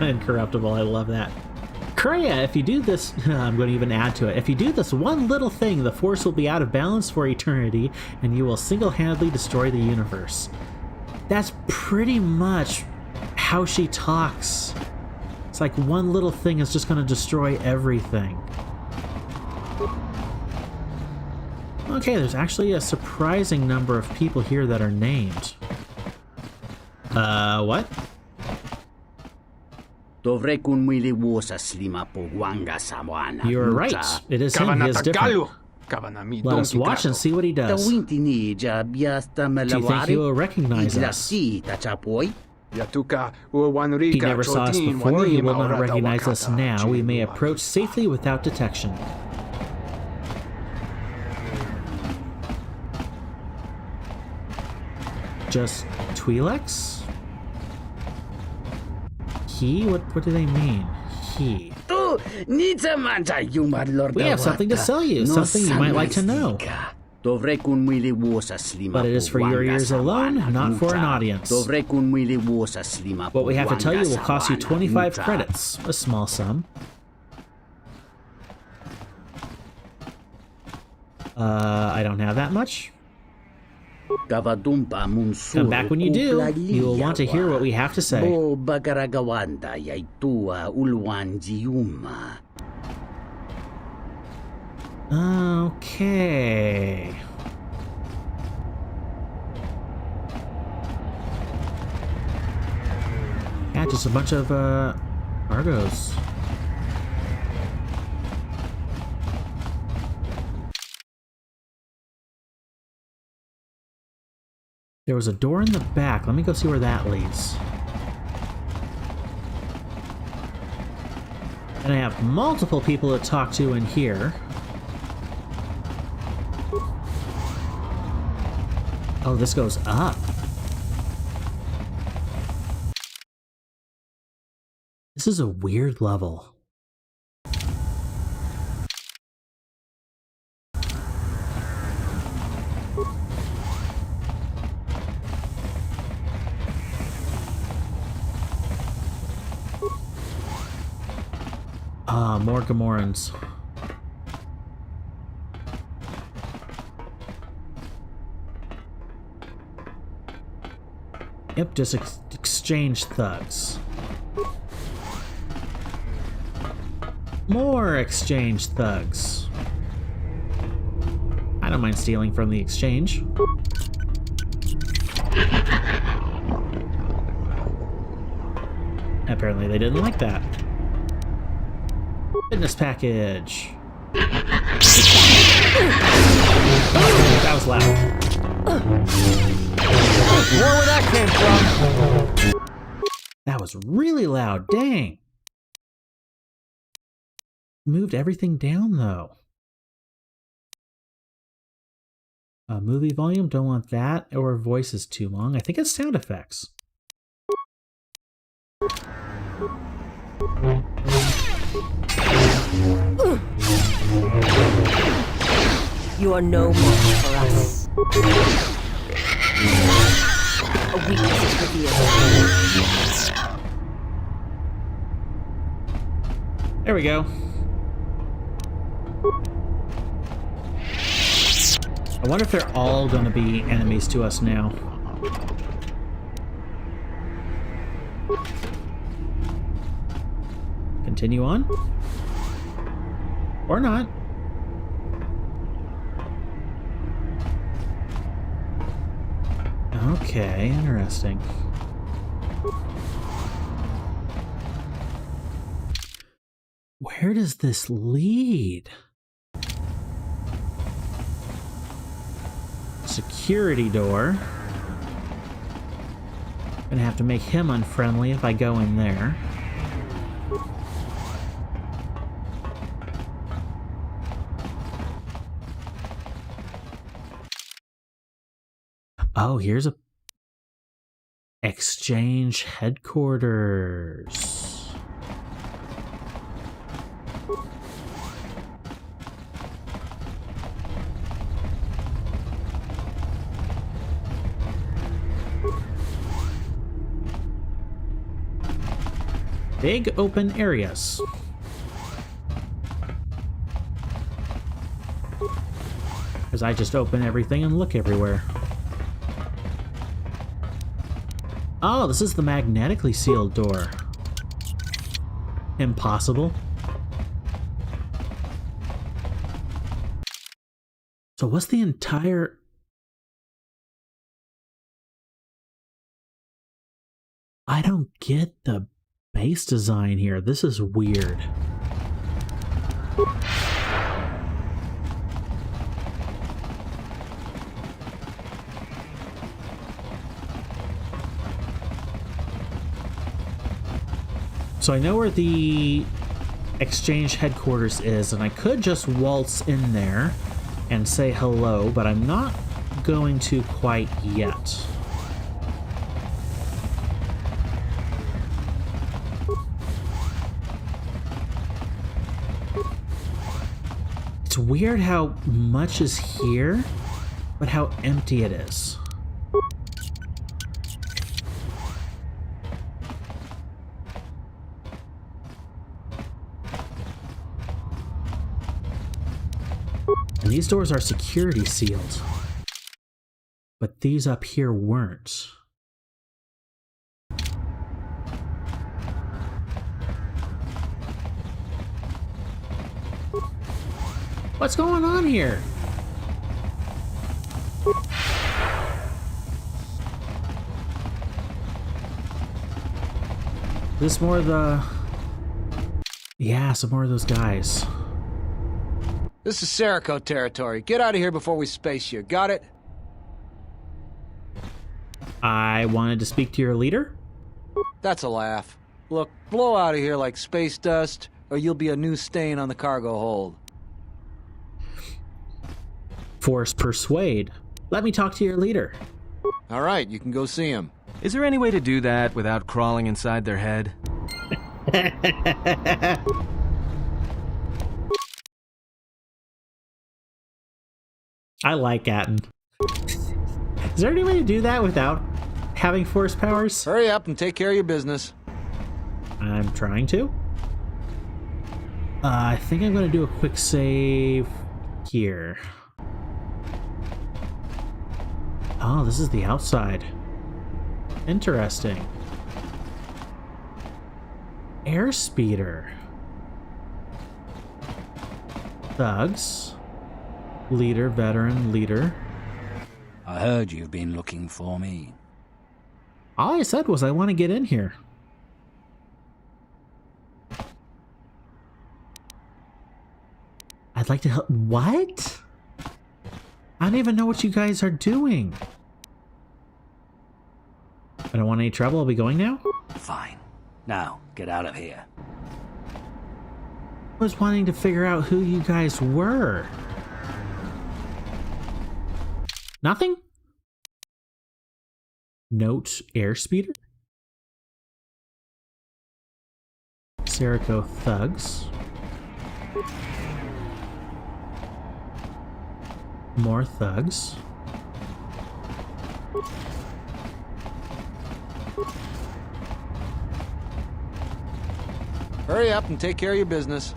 Incorruptible, I love that. Kreia, if you do this, I'm going to even add to it. If you do this one little thing, the Force will be out of balance for eternity, and you will single-handedly destroy the universe. That's pretty much how she talks. It's like one little thing is just going to destroy everything. Okay, there's actually a surprising number of people here that are named. What? You're right. It is him. He is different. Let us watch and see what he does. Do you think he will recognize us? He never saw us before. He will not recognize us now. We may approach safely without detection. Just Twi'leks? He? What do they mean? He. We have something to sell you, something you might like to know. But it is for your ears alone, not for an audience. What we have to tell you will cost you 25 credits, a small sum. I don't have that much. Come back when you do. You will want to hear what we have to say. Okay. Yeah, just a bunch of Argos. There was a door in the back. Let me go see where that leads. And I have multiple people to talk to in here. Oh, this goes up. This is a weird level. Ah, more Gamorreans. Yep, just exchange thugs. More exchange thugs. I don't mind stealing from the exchange. Apparently they didn't like that. Fitness package. That was loud. More where that came from. That was really loud. Dang. Moved everything down though. Movie volume, don't want that. Or voice is too long. I think it's sound effects. You are no match for us. A weakness is revealed. There we go. I wonder if they're all going to be enemies to us now. Continue on? Or not. Okay, interesting. Where does this lead? Security door. Gonna have to make him unfriendly if I go in there. Oh, here's a exchange headquarters. Big open areas. Because I just open everything and look everywhere. Oh, this is the magnetically sealed door. Impossible. So what's the entire... I don't get the base design here. This is weird. So I know where the exchange headquarters is, and I could just waltz in there and say hello, but I'm not going to quite yet. It's weird how much is here, but how empty it is. And these doors are security sealed, but these up here weren't. What's going on here? Is this more of the... Yeah, some more of those guys. This is Serico territory. Get out of here before we space you. Got it? I wanted to speak to your leader? That's a laugh. Look, blow out of here like space dust. or you'll be a new stain on the cargo hold. Force persuade. Let me talk to your leader. All right, you can go see him. Is there any way to do that without crawling inside their head? I like Atten. Is there any way to do that without having force powers? Hurry up and take care of your business. I'm trying to. I think I'm going to do a quick save here. Oh, this is the outside. Interesting. Airspeeder. Thugs. Leader, veteran, leader. I heard you've been looking for me. All I said was I want to get in here. I'd like to help. What? I don't even know what you guys are doing. I don't want any trouble. I'll be going now? Fine. Now, get out of here. I was wanting to figure out who you guys were. Nothing? Note airspeeder? Serico thugs. More thugs. Hurry up and take care of your business.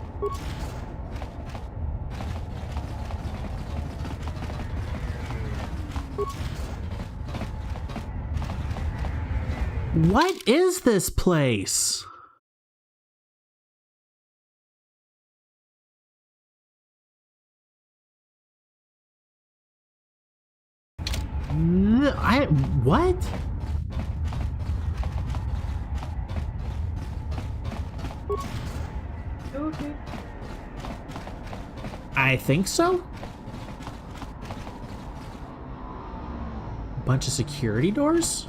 What is this place? What? Okay. I think so. Bunch of security doors?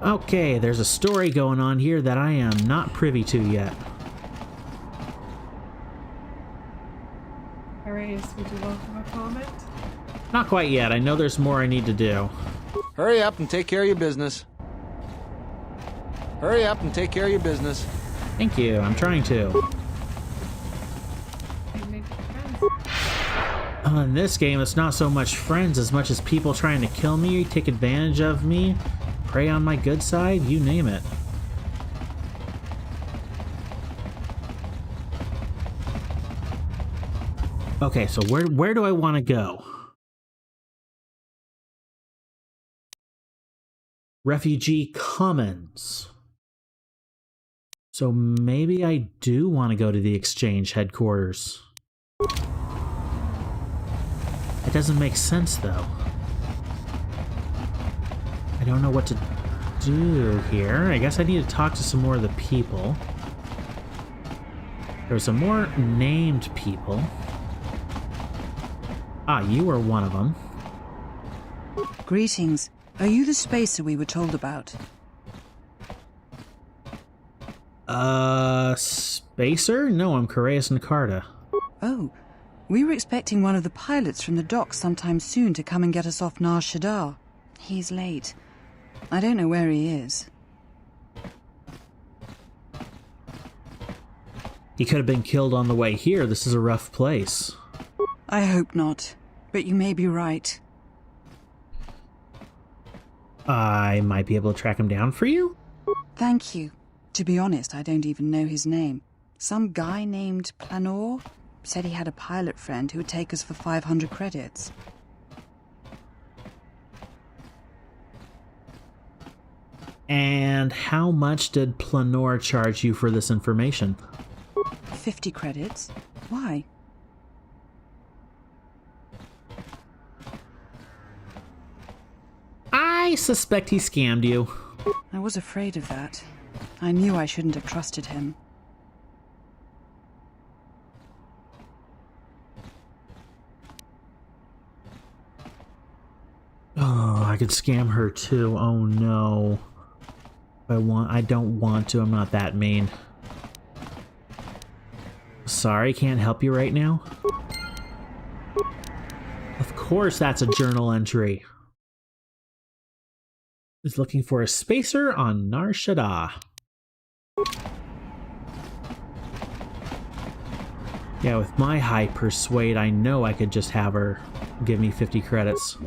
Okay, there's a story going on here that I am not privy to yet. Karaeous, would you welcome a comment? Not quite yet. I know there's more I need to do. Hurry up and take care of your business. Hurry up and take care of your business. Thank you. I'm trying to. In this game, it's not so much friends as much as people trying to kill me, take advantage of me, prey on my good side, you name it. Okay, so where do I want to go? Refugee Commons. So maybe I do want to go to the exchange headquarters. It doesn't make sense, though. I don't know what to do here. I guess I need to talk to some more of the people. There's some more named people. Ah, you are one of them. Greetings. Are you the spacer we were told about? Spacer? No, I'm Karaeous and Carta. Oh, we were expecting one of the pilots from the docks sometime soon to come and get us off Nar Shaddaa. He's late. I don't know where he is. He could have been killed on the way here. This is a rough place. I hope not, but you may be right. I might be able to track him down for you? Thank you. To be honest, I don't even know his name. Some guy named Planor said he had a pilot friend who would take us for 500 credits. And how much did Planor charge you for this information? 50 credits. Why? I suspect he scammed you. I was afraid of that. I knew I shouldn't have trusted him. I could scam her too. Oh no. I don't want to. I'm not that mean. Sorry, can't help you right now. Of course that's a journal entry. Is looking for a spacer on Nar Shaddaa. Yeah, with my high persuade, I know I could just have her give me 50 credits.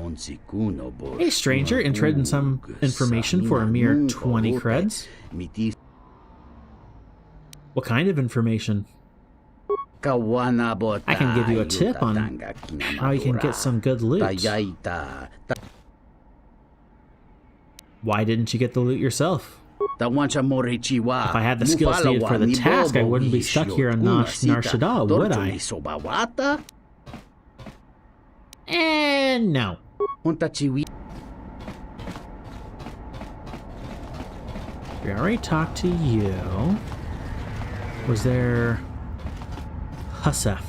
Hey stranger, interested in some information for a mere 20 creds? What kind of information? I can give you a tip on how you can get some good loot. Why didn't you get the loot yourself? If I had the skills needed for the task, I wouldn't be stuck here on Nar Shaddaa, would I? And no. We already talked to you. Was there... Husef?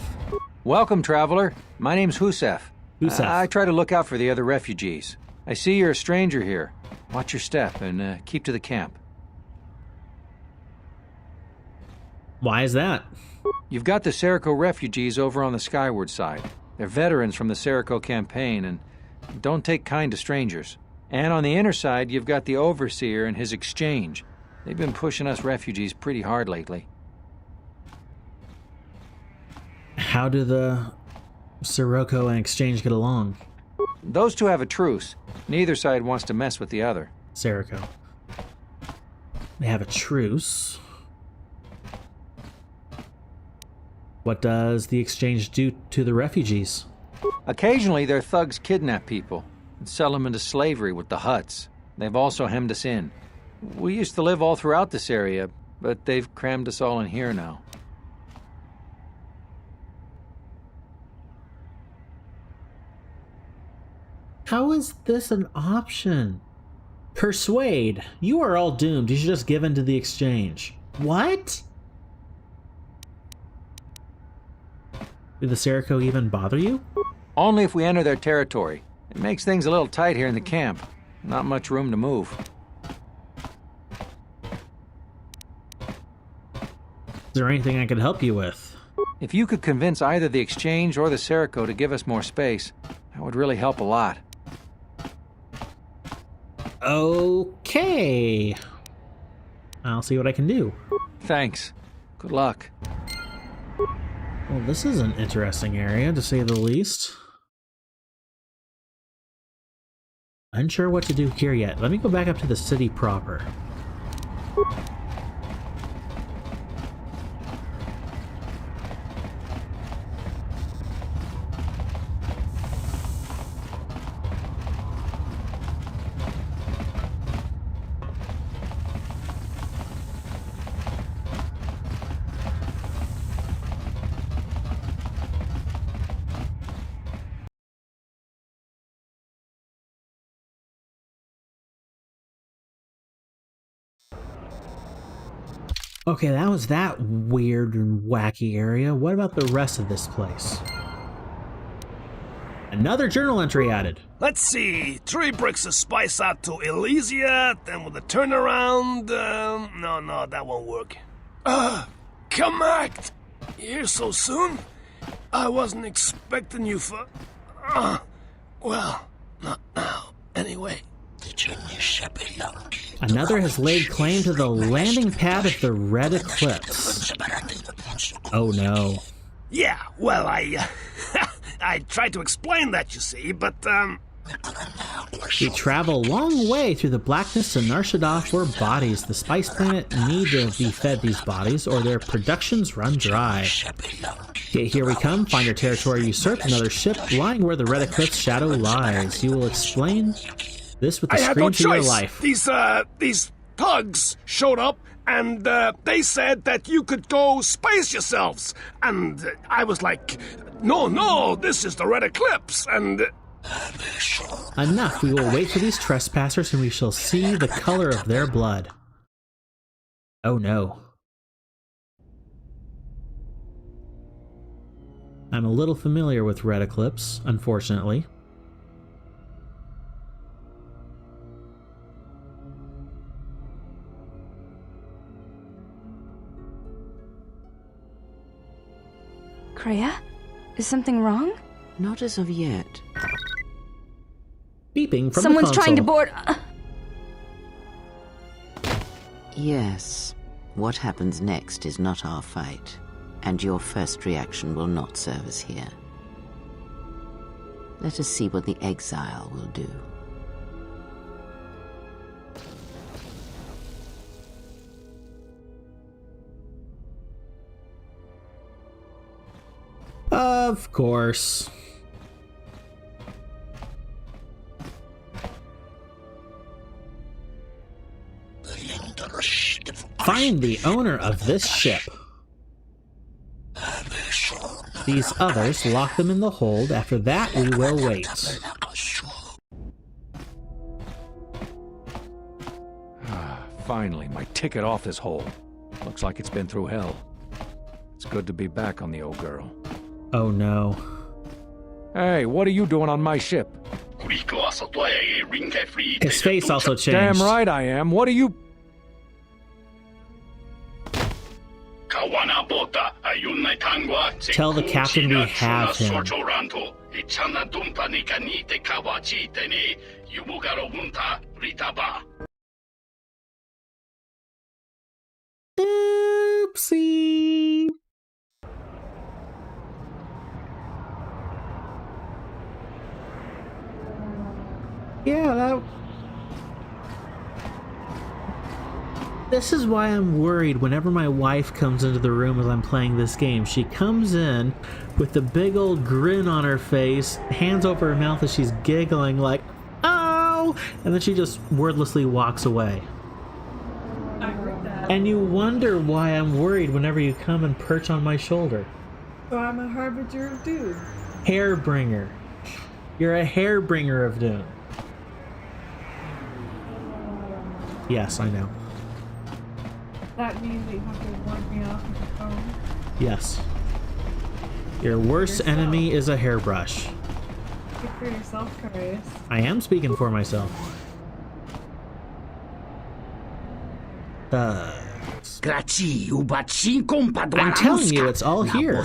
Welcome, traveler. My name's Husef. Husef. I try to look out for the other refugees. I see you're a stranger here. Watch your step and keep to the camp. Why is that? You've got the Serco refugees over on the skyward side. They're veterans from the Serco campaign and don't take kind to strangers. And on the inner side, you've got the Overseer and his exchange. They've been pushing us refugees pretty hard lately. How do the Sirocco and Exchange get along? Those two have a truce. Neither side wants to mess with the other. Sirocco. They have a truce. What does the Exchange do to the refugees? Occasionally, their thugs kidnap people and sell them into slavery with the Hutts. They've also hemmed us in. We used to live all throughout this area, but they've crammed us all in here now. How is this an option? Persuade. You are all doomed. You should just give in to the Exchange. What? Did the Sirocco even bother you? Only if we enter their territory. It makes things a little tight here in the camp. Not much room to move. Is there anything I could help you with? If you could convince either the Exchange or the Sirocco to give us more space, that would really help a lot. Okay. I'll see what I can do. Thanks. Good luck. Well, this is an interesting area, to say the least. Unsure what to do here yet. Let me go back up to the city proper. Okay, that was that weird and wacky area. What about the rest of this place? Another journal entry added. Let's see. 3 bricks of spice out to Elysia, then with a turnaround. No, that won't work. Connect! Here so soon? I wasn't expecting you for... well, not now. Anyway. Another has laid claim to the landing pad of the Red Eclipse. Oh no. Yeah, well, I tried to explain that, you see, but, We travel a long way through the blackness of Nar Shaddaa for bodies. The Spice Planet need to be fed these bodies, or their productions run dry. Okay, here we come. Find your territory usurped. Another ship lying where the Red Eclipse shadow lies. You will explain this with the scream to your life. These thugs showed up, and they said that you could go space yourselves. And I was like, no, this is the Red Eclipse, and... Enough. We will wait for these trespassers, and we shall see the color of their blood. Oh no. I'm a little familiar with Red Eclipse, unfortunately. Kreia? Is something wrong? Not as of yet. Beeping from Someone's the console. trying to board. Yes. What happens next is not our fight, and your first reaction will not serve us here. Let us see what the exile will do. Of course. Find the owner of this ship. These others, lock them in the hold. After that, we will wait. Finally, my ticket off this hole. Looks like it's been through hell. It's good to be back on the old girl. Oh no. Hey, what are you doing on my ship? His face also changed. Damn right I am. What are you... Tell the captain we have him. Oopsie. Yeah, that... This is why I'm worried whenever my wife comes into the room as I'm playing this game. She comes in with the big old grin on her face, hands over her mouth as she's giggling like, oh! And then she just wordlessly walks away. I heard that. And you wonder why I'm worried whenever you come and perch on my shoulder. So I'm a harbinger of doom. Hairbringer. You're a hairbringer of doom. Yes, I know. That means that you have to ward me off with the phone. Yes. Your worst enemy is a hairbrush. Speak for yourself, Karaeous. I am speaking for myself. I'm telling you, it's all here.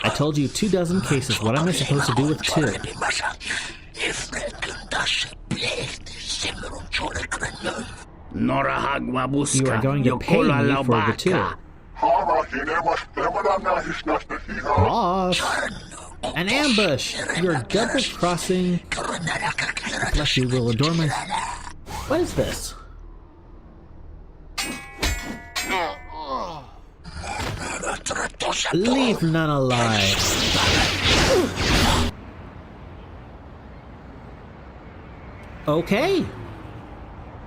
I told you 24 cases. What am I supposed to do with 2? You are going to pay me for the 2. Boss! An ambush! You're double-crossing... Bless you, will adore my... What is this? Leave none alive. Okay.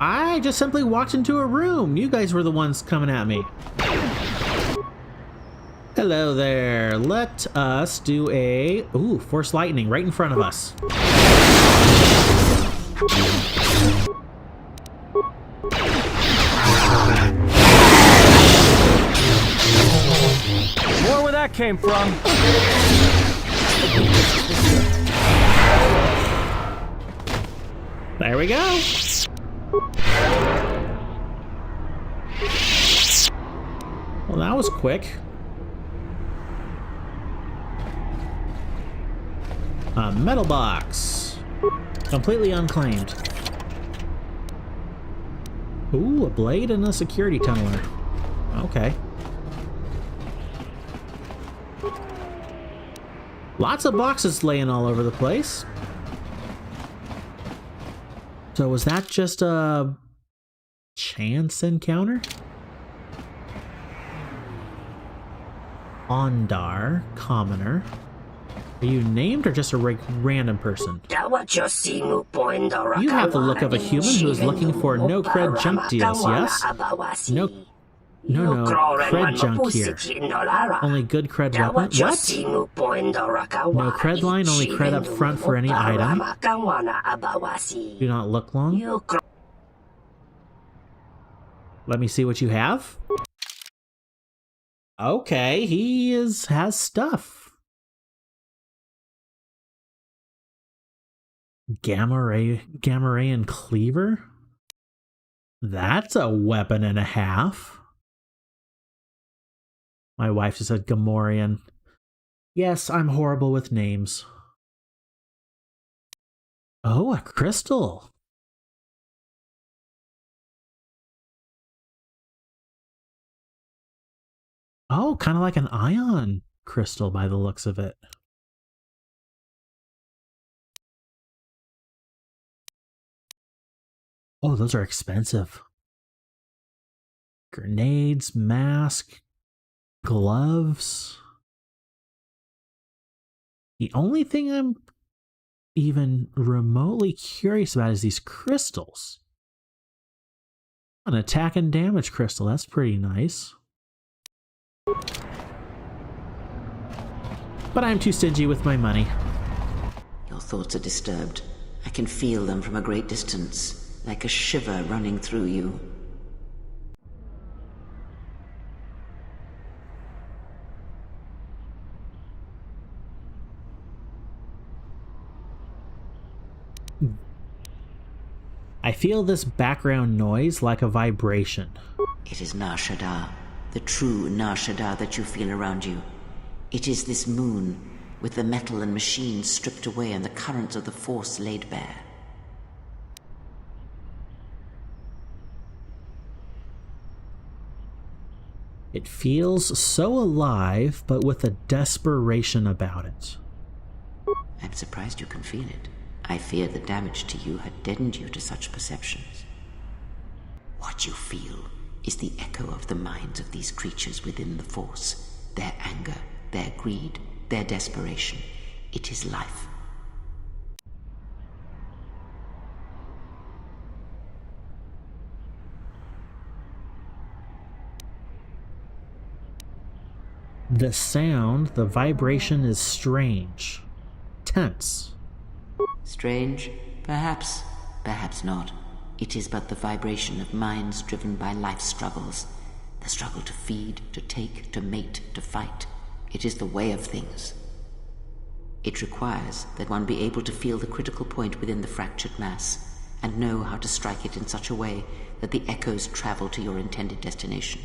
I just simply walked into a room. You guys were the ones coming at me. Hello there. Let us do a... Ooh, Force Lightning right in front of us. More where that came from. There we go. Well, that was quick. A metal box. Completely unclaimed. Ooh, a blade and a security tunneler. Okay. Lots of boxes laying all over the place. So was that just a chance encounter? Ondar, commoner. Are you named or just a random person? You have the look of a human who is looking for no cred junk deals, yes? No cred junk here. Only good cred weapon? What? No cred line, only cred up front for any item. Do not look long. Let me see what you have. Okay, he has stuff. Gamma ray and cleaver? That's a weapon and a half. My wife just said Gamorrean. Yes, I'm horrible with names. Oh, a crystal. Oh, kind of like an ion crystal by the looks of it. Oh, those are expensive. Grenades, mask, gloves. The only thing I'm even remotely curious about is these crystals. An attack and damage crystal, that's pretty nice. But I'm too stingy with my money. Your thoughts are disturbed. I can feel them from a great distance, like a shiver running through you. I feel this background noise like a vibration. It is Nar Shaddaa, the true Nar Shaddaa that you feel around you. It is this moon, with the metal and machines stripped away and the currents of the Force laid bare. It feels so alive, but with a desperation about it. I'm surprised you can feel it. I fear the damage to you had deadened you to such perceptions. What you feel is the echo of the minds of these creatures within the Force, their anger, their greed, their desperation. It is life. The sound, the vibration is strange, tense. Strange? Perhaps. Perhaps not. It is but the vibration of minds driven by life's struggles. The struggle to feed, to take, to mate, to fight. It is the way of things. It requires that one be able to feel the critical point within the fractured mass, and know how to strike it in such a way that the echoes travel to your intended destination.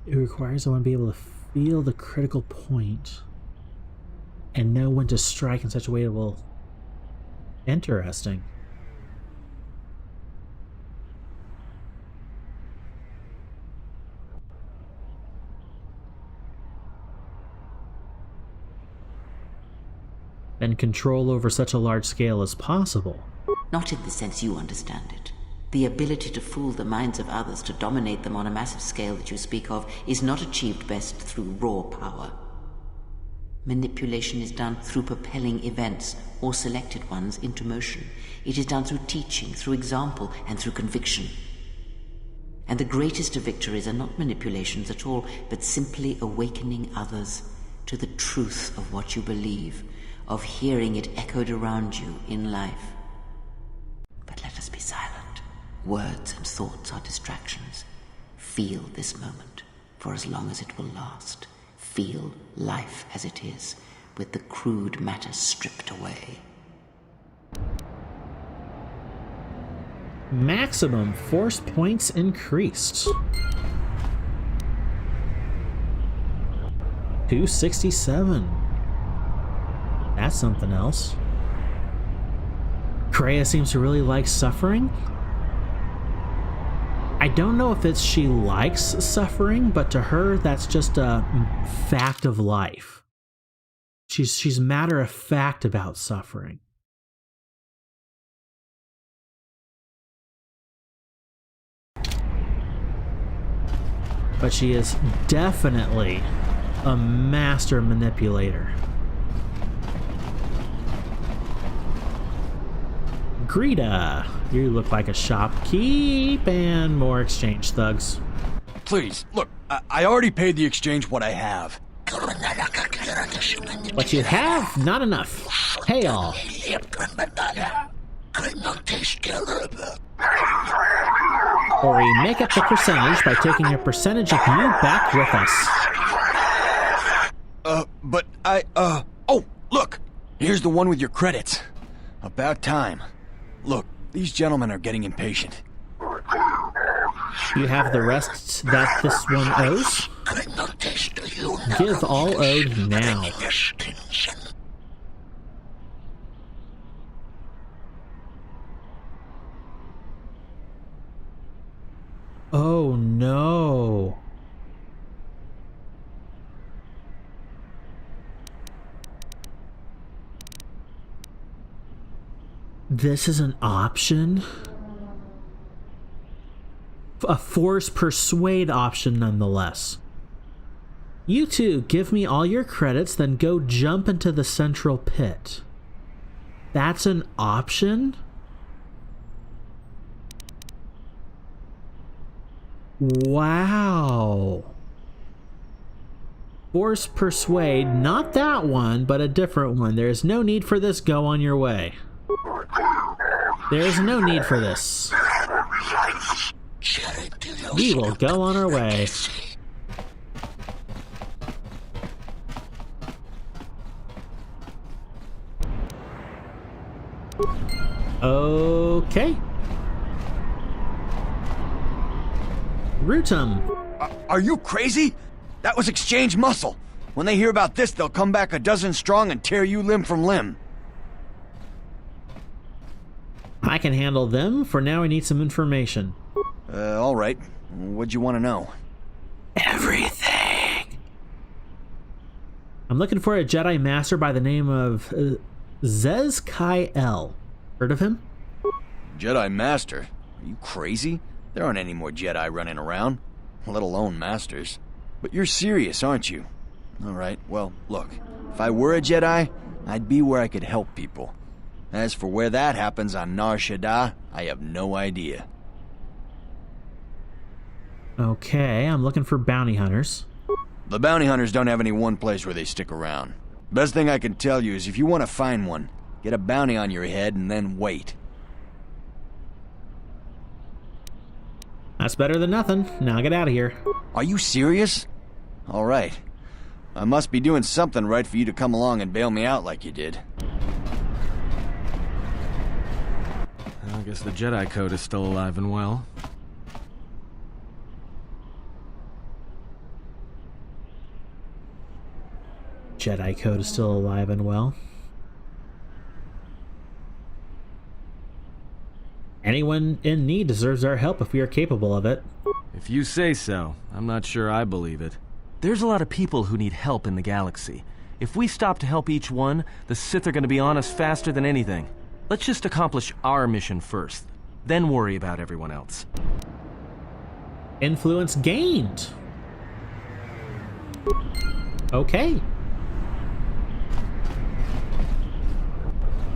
It requires one to be able to feel the critical point and know when to strike in such a way it will... Interesting. And control over such a large scale as possible. Not in the sense you understand it. The ability to fool the minds of others, to dominate them on a massive scale that you speak of, is not achieved best through raw power. Manipulation is done through propelling events, or selected ones, into motion. It is done through teaching, through example, and through conviction. And the greatest of victories are not manipulations at all, but simply awakening others to the truth of what you believe, of hearing it echoed around you in life. But let us be silent. Words and thoughts are distractions. Feel this moment, for as long as it will last. Feel life as it is, with the crude matter stripped away. Maximum force points increased. 267. That's something else. Karaeous seems to really like suffering. I don't know if it's she likes suffering, but to her, that's just a fact of life. She's matter of fact about suffering. But she is definitely a master manipulator. Greta, you look like a shopkeep, and more exchange thugs. Please, look, I already paid the exchange what I have. What you have? Not enough. Hey all. Or we make up the percentage by taking a percentage of you back with us. But oh, look! Here's the one with your credits. About time. Look, these gentlemen are getting impatient. You have the rest that this one owes? Give all owed now. Oh no. This is an option? A force persuade option nonetheless. You two, give me all your credits, then go jump into the central pit. That's an option? Wow. Force persuade, not that one, but a different one. There's no need for this. Go on your way. There's no need for this. We will go on our way. Okay. Rootum. Are you crazy? That was exchange muscle. When they hear about this, they'll come back a dozen strong and tear you limb from limb. I can handle them. For now, I need some information. All right. What'd you want to know? Everything. I'm looking for a Jedi Master by the name of Zez Kai-El. Heard of him? Jedi Master? Are you crazy? There aren't any more Jedi running around, let alone Masters. But you're serious, aren't you? All right, well, look. If I were a Jedi, I'd be where I could help people. As for where that happens on Nar Shaddaa, I have no idea. Okay, I'm looking for bounty hunters. The bounty hunters don't have any one place where they stick around. Best thing I can tell you is if you want to find one, get a bounty on your head and then wait. That's better than nothing. Now get out of here. Are you serious? All right. I must be doing something right for you to come along and bail me out like you did. I guess the Jedi Code is still alive and well. Jedi Code is still alive and well. Anyone in need deserves our help if we are capable of it. If you say so, I'm not sure I believe it. There's a lot of people who need help in the galaxy. If we stop to help each one, the Sith are going to be on us faster than anything. Let's just accomplish our mission first, then worry about everyone else. Influence gained. Okay.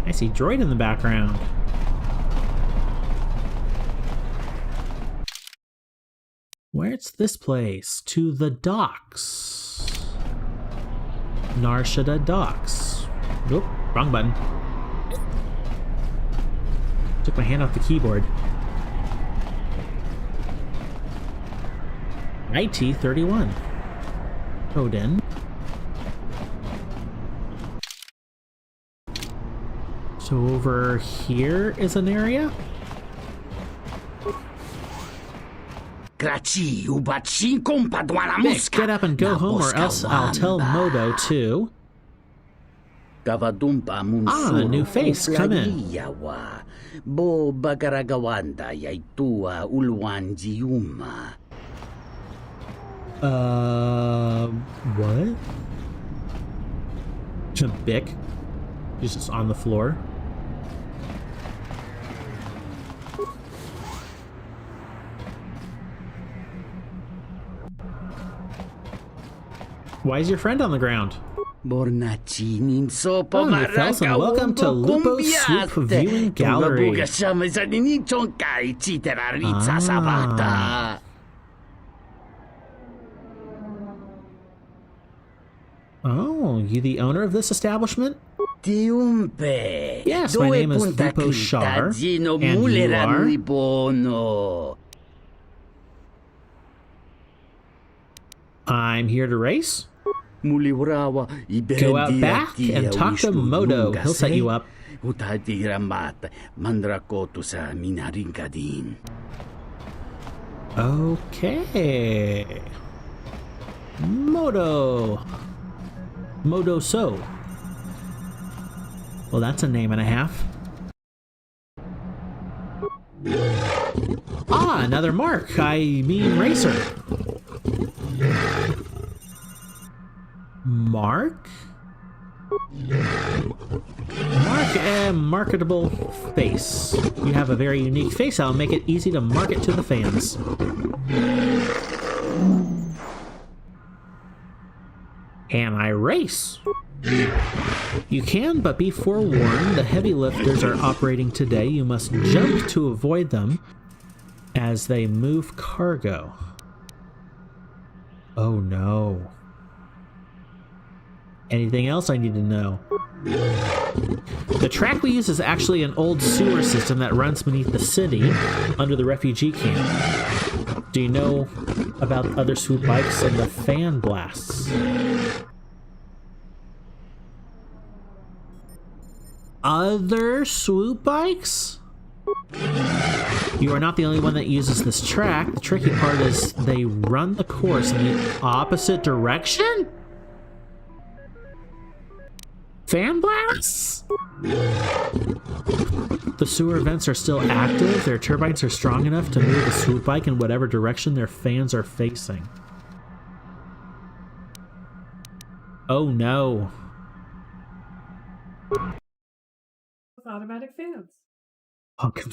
I see droid in the background. Where's this place? To the docks. Nar Shaddaa docks. Nope, wrong button. Took my hand off the keyboard. IT-31. Odin. So over here is an area? Vic, get up and go home or else I'll tell Modo to... Ah, a new face, come in. What? Bick? He's just on the floor. Why is your friend on the ground? Oh, you fellas, and welcome to Lupo's Swoop Viewing Gallery. Oh, you the owner of this establishment? Yes, my name is Lupo Shar, and you are? I'm here to race. Go out back and talk to Modo. He'll set you up. Okay. Modo So. Well, that's a name and a half. Ah, another Mark. I mean Racer. Mark? Mark a marketable face. You have a very unique face. I'll make it easy to market to the fans. Can I race? You can, but be forewarned, the heavy lifters are operating today. You must jump to avoid them as they move cargo. Oh no. Anything else I need to know? The track we use is actually an old sewer system that runs beneath the city under the refugee camp. Do you know about other swoop bikes and the fan blasts? Other swoop bikes? You are not the only one that uses this track. The tricky part is they run the course in the opposite direction? Fan blasts? The sewer vents are still active. Their turbines are strong enough to move the swoop bike in whatever direction their fans are facing. Oh no. With automatic fans. Oh, come.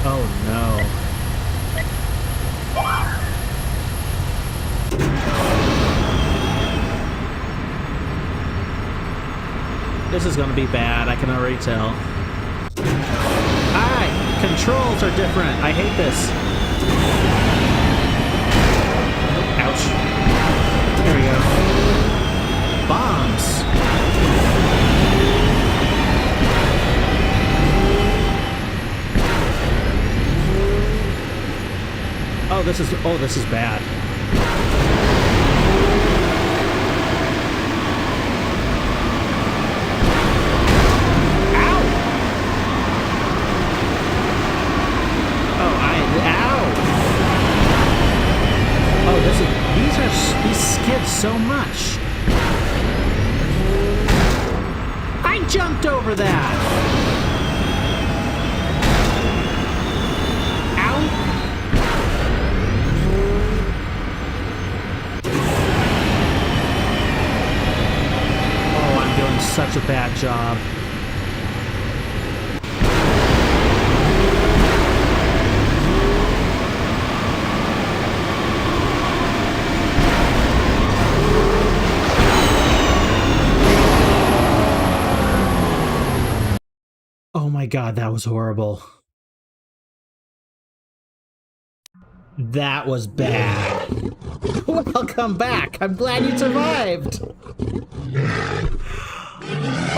Oh no. This is gonna be bad, I can already tell. Aye! Controls are different. I hate this. Ouch. There we go. Bombs. Oh, this is bad. These skid so much. I jumped over that. Ow. Oh, I'm doing such a bad job. Oh my god, that was horrible. That was bad. Welcome back. I'm glad you survived.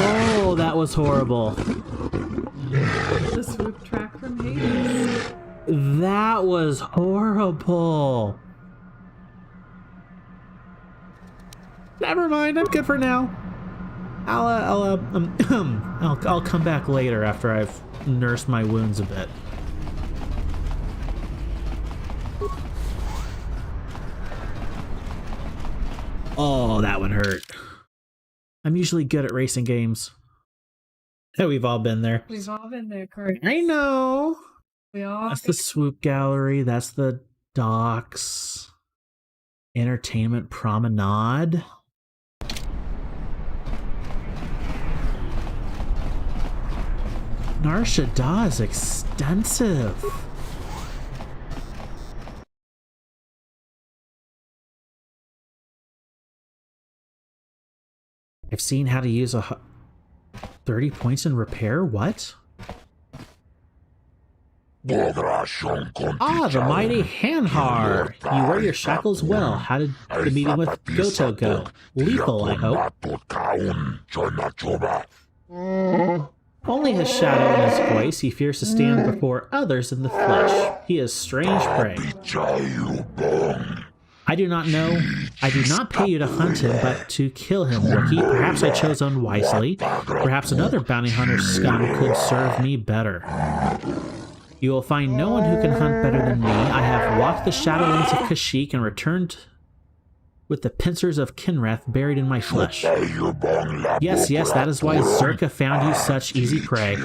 Oh, that was horrible. The swoop track from Hades. That was horrible. Never mind, I'm good for now. I'll come back later after I've nursed my wounds a bit. Oh, that one hurt. I'm usually good at racing games. Yeah, we've all been there. We've all been there, Kurt. I know. That's the swoop gallery. That's the docks. Entertainment promenade. Nar Shaddaa is extensive. I've seen how to use 30 points in repair? What? Ah, the mighty Hanhar! You wear your shackles well. How did the meeting with Goto go? Lethal, I hope. Only his shadow in his voice. He fears to stand before others in the flesh. He is strange prey. I do not know. I do not pay you to hunt him, but to kill him, rookie. Perhaps I chose unwisely. Perhaps another bounty hunter scum could serve me better. You will find no one who can hunt better than me. I have walked the shadowlands of Kashyyyk and returned with the pincers of Kinrath buried in my flesh. Yes, that is why Zerka found you such easy prey.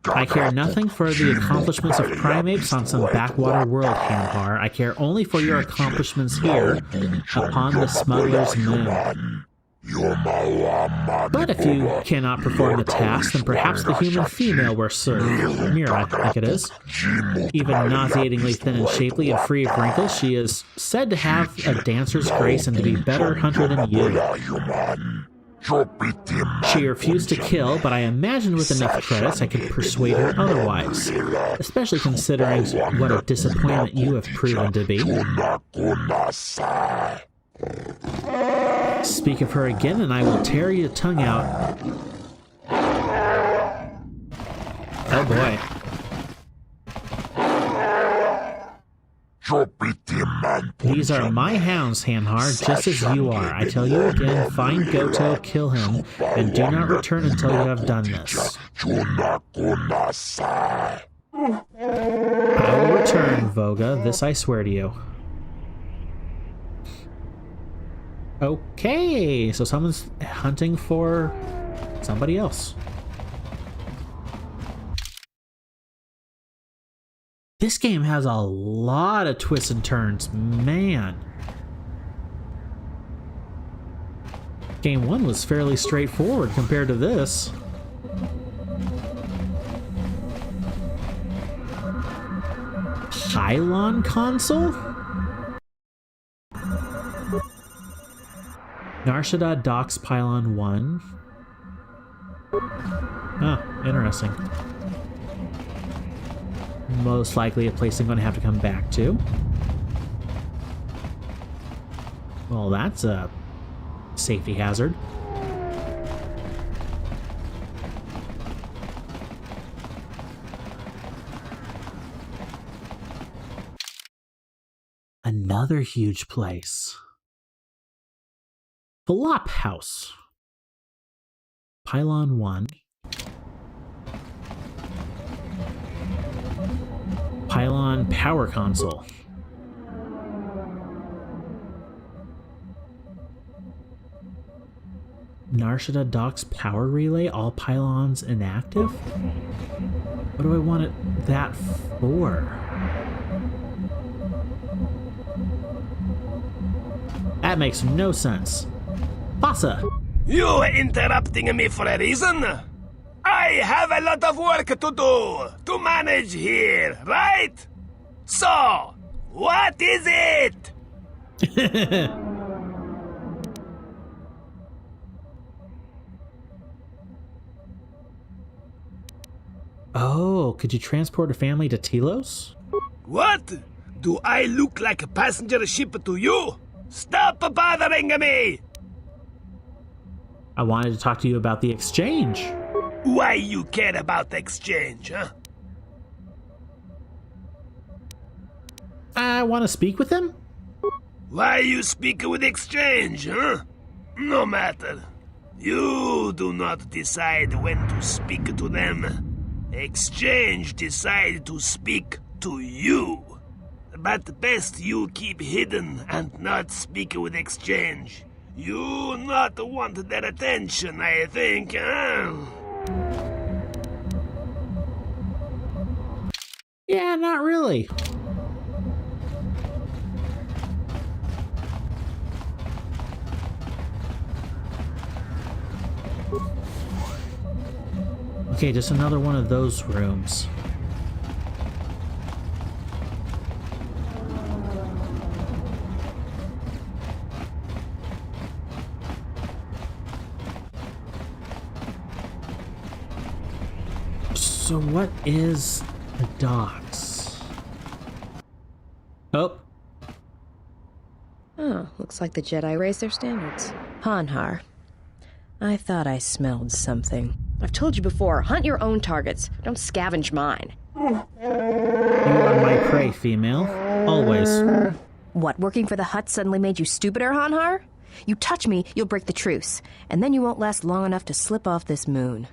I care nothing for the accomplishments of primates on some backwater world, Hanhar. I care only for your accomplishments here, upon the smuggler's moon. But if you cannot perform the task, then perhaps the human female will serve. Mira, I think it is. Even nauseatingly thin and shapely and free of wrinkles, she is said to have a dancer's grace and to be a better hunter than you. She refused to kill, but I imagine with enough credits I could persuade her otherwise, especially considering what a disappointment you have proven to be. Speak of her again, and I will tear your tongue out. Oh boy. These are my hounds, Hanhar, just as you are. I tell you again, find Goto, kill him, and do not return until you have done this. I will return, Voga. This I swear to you. Okay, so someone's hunting for somebody else. This game has a lot of twists and turns, man. Game 1 was fairly straightforward compared to this. Pylon console? Nar Shaddaa docks Pylon 1. Oh, interesting. Most likely a place I'm going to have to come back to. Well, that's a safety hazard. Another huge place. Flop House. Pylon 1. Pylon Power Console. Nar Shaddaa docks power relay, all pylons inactive? What do I want that for? That makes no sense. Pasa! You interrupting me for a reason? I have a lot of work to do, to manage here, right? So, what is it? Oh, could you transport a family to Telos? What? Do I look like a passenger ship to you? Stop bothering me! I wanted to talk to you about the exchange. Why you care about the exchange, huh? I want to speak with them? Why you speak with exchange, huh? No matter. You do not decide when to speak to them. Exchange decide to speak to you. But best you keep hidden and not speak with exchange. You not want their attention, I think, huh? Yeah, not really. Okay, just another one of those rooms. So what is the docks? Oh. Oh, looks like the Jedi raised their standards. Hanhar, I thought I smelled something. I've told you before, hunt your own targets. Don't scavenge mine. You are my prey, female. Always. What, working for the Hutt suddenly made you stupider, Hanhar? You touch me, you'll break the truce. And then you won't last long enough to slip off this moon.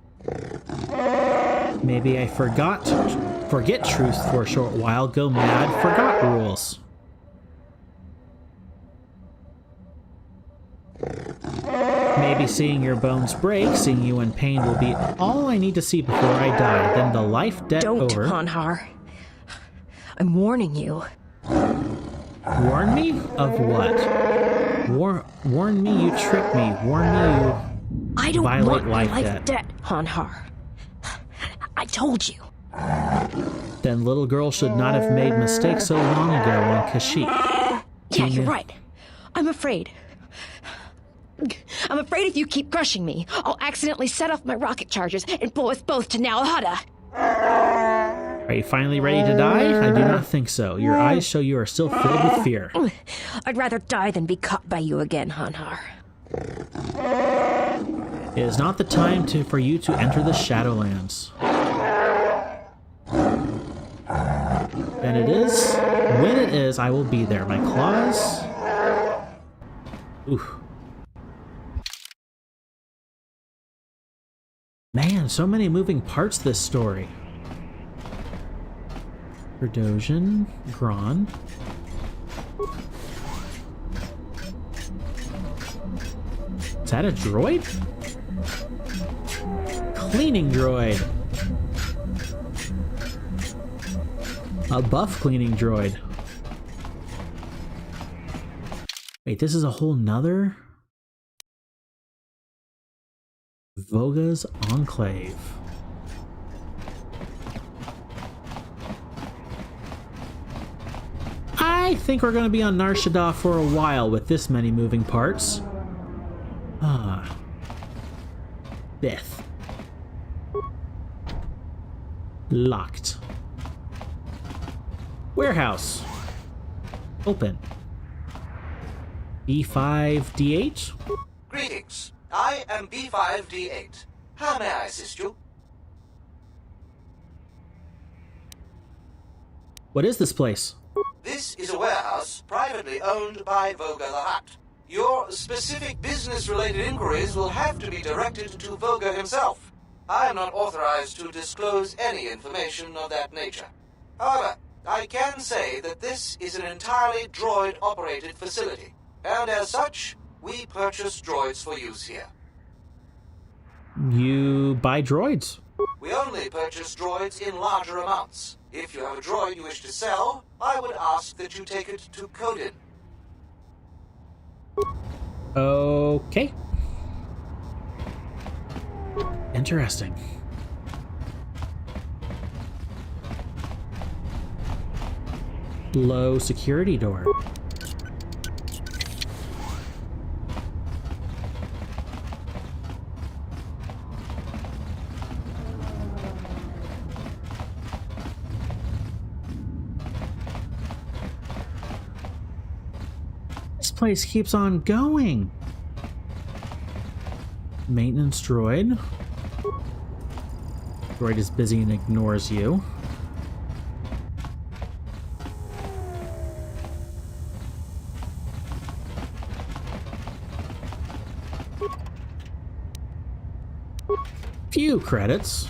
Maybe I forget truth for a short while, go mad, forgot rules. Maybe seeing your bones break, seeing you in pain will be all I need to see before I die. Then the life debt over. Don't, Hanhar. I'm warning you. Warn me? Of what? Warn me you trick me. Warn me you I don't violate want my life life debt, Hanhar. I told you. Then little girl should not have made mistakes so long ago on Kashyyyk. Yeah, you're right. I'm afraid. I'm afraid if you keep crushing me, I'll accidentally set off my rocket charges and blow us both to Nal Hutta. Are you finally ready to die? I do not think so. Your eyes show you are still filled with fear. I'd rather die than be caught by you again, Hanhar. It is not the time for you to enter the Shadowlands. And it is. When it is, I will be there. My claws. Oof. Man, so many moving parts to this story. Verdosian, Gron. Is that a droid? Cleaning droid. A buff cleaning droid. Wait, this is a whole nother? Voga's Enclave. I think we're going to be on Nar Shaddaa for a while with this many moving parts. Bith. Locked. Warehouse. Open. B5D8? Greetings. I am B5D8. How may I assist you? What is this place? This is a warehouse privately owned by Voga the Hutt. Your specific business-related inquiries will have to be directed to Voga himself. I am not authorized to disclose any information of that nature. However, I can say that this is an entirely droid-operated facility, and as such, we purchase droids for use here. You buy droids? We only purchase droids in larger amounts. If you have a droid you wish to sell, I would ask that you take it to Kodin. Okay. Interesting. Low security door. This place keeps on going. Maintenance droid. Droid is busy and ignores you. Few credits.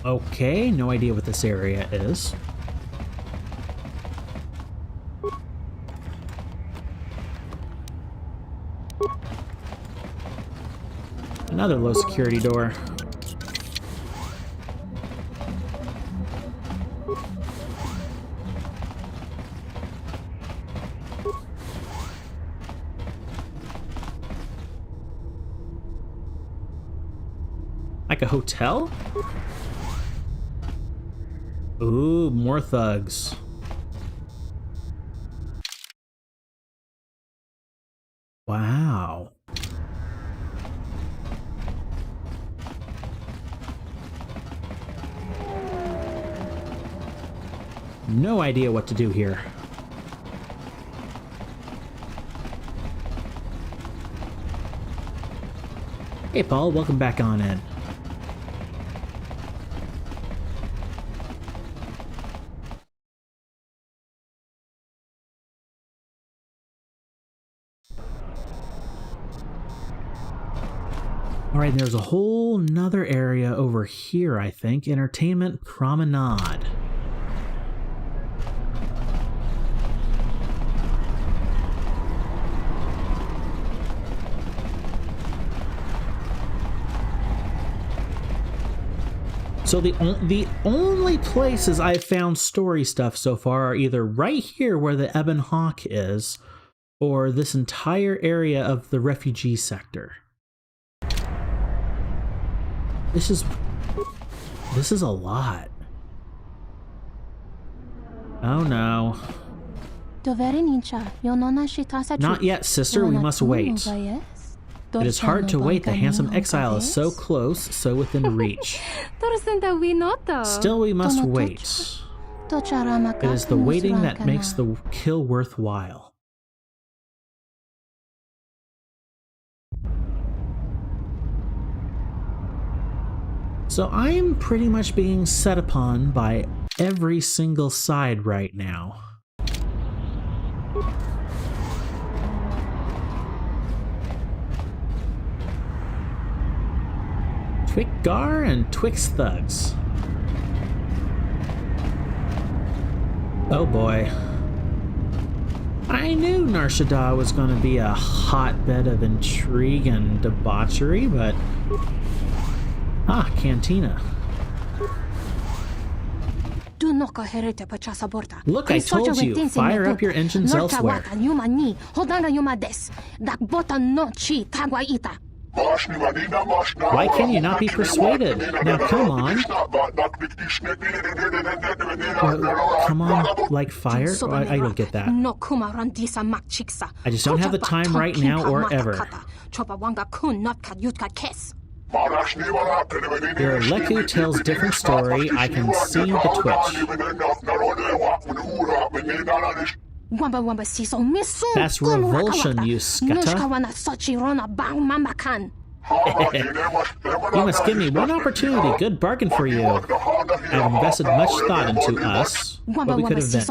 Okay, no idea what this area is. Another low security door. Like a hotel? Ooh, more thugs. Wow. No idea what to do here. Hey Paul, welcome back on in. All right, there's a whole nother area over here, I think. Entertainment Promenade. So the only places I've found story stuff so far are either right here where the Ebon Hawk is, or this entire area of the refugee sector. This is a lot. Oh no. Not yet, sister, we must wait. It is hard to wait, the handsome exile is so close, so within reach. Still we must wait. It is the waiting that makes the kill worthwhile. So I'm pretty much being set upon by every single side right now. Twikgar and Twix thugs. Oh boy. I knew Nar Shaddaa was going to be a hotbed of intrigue and debauchery, but... Ah, Cantina. Look, I told you, fire up your engines elsewhere. Why can you not be persuaded? Now come on. Come on, like fire? I don't get that. I just don't have the time right now or ever. Your Leku tells different story. I can see the twitch. That's revulsion, you scutta. You must give me one opportunity. Good bargain for you. I've invested much thought into us, what we could have been.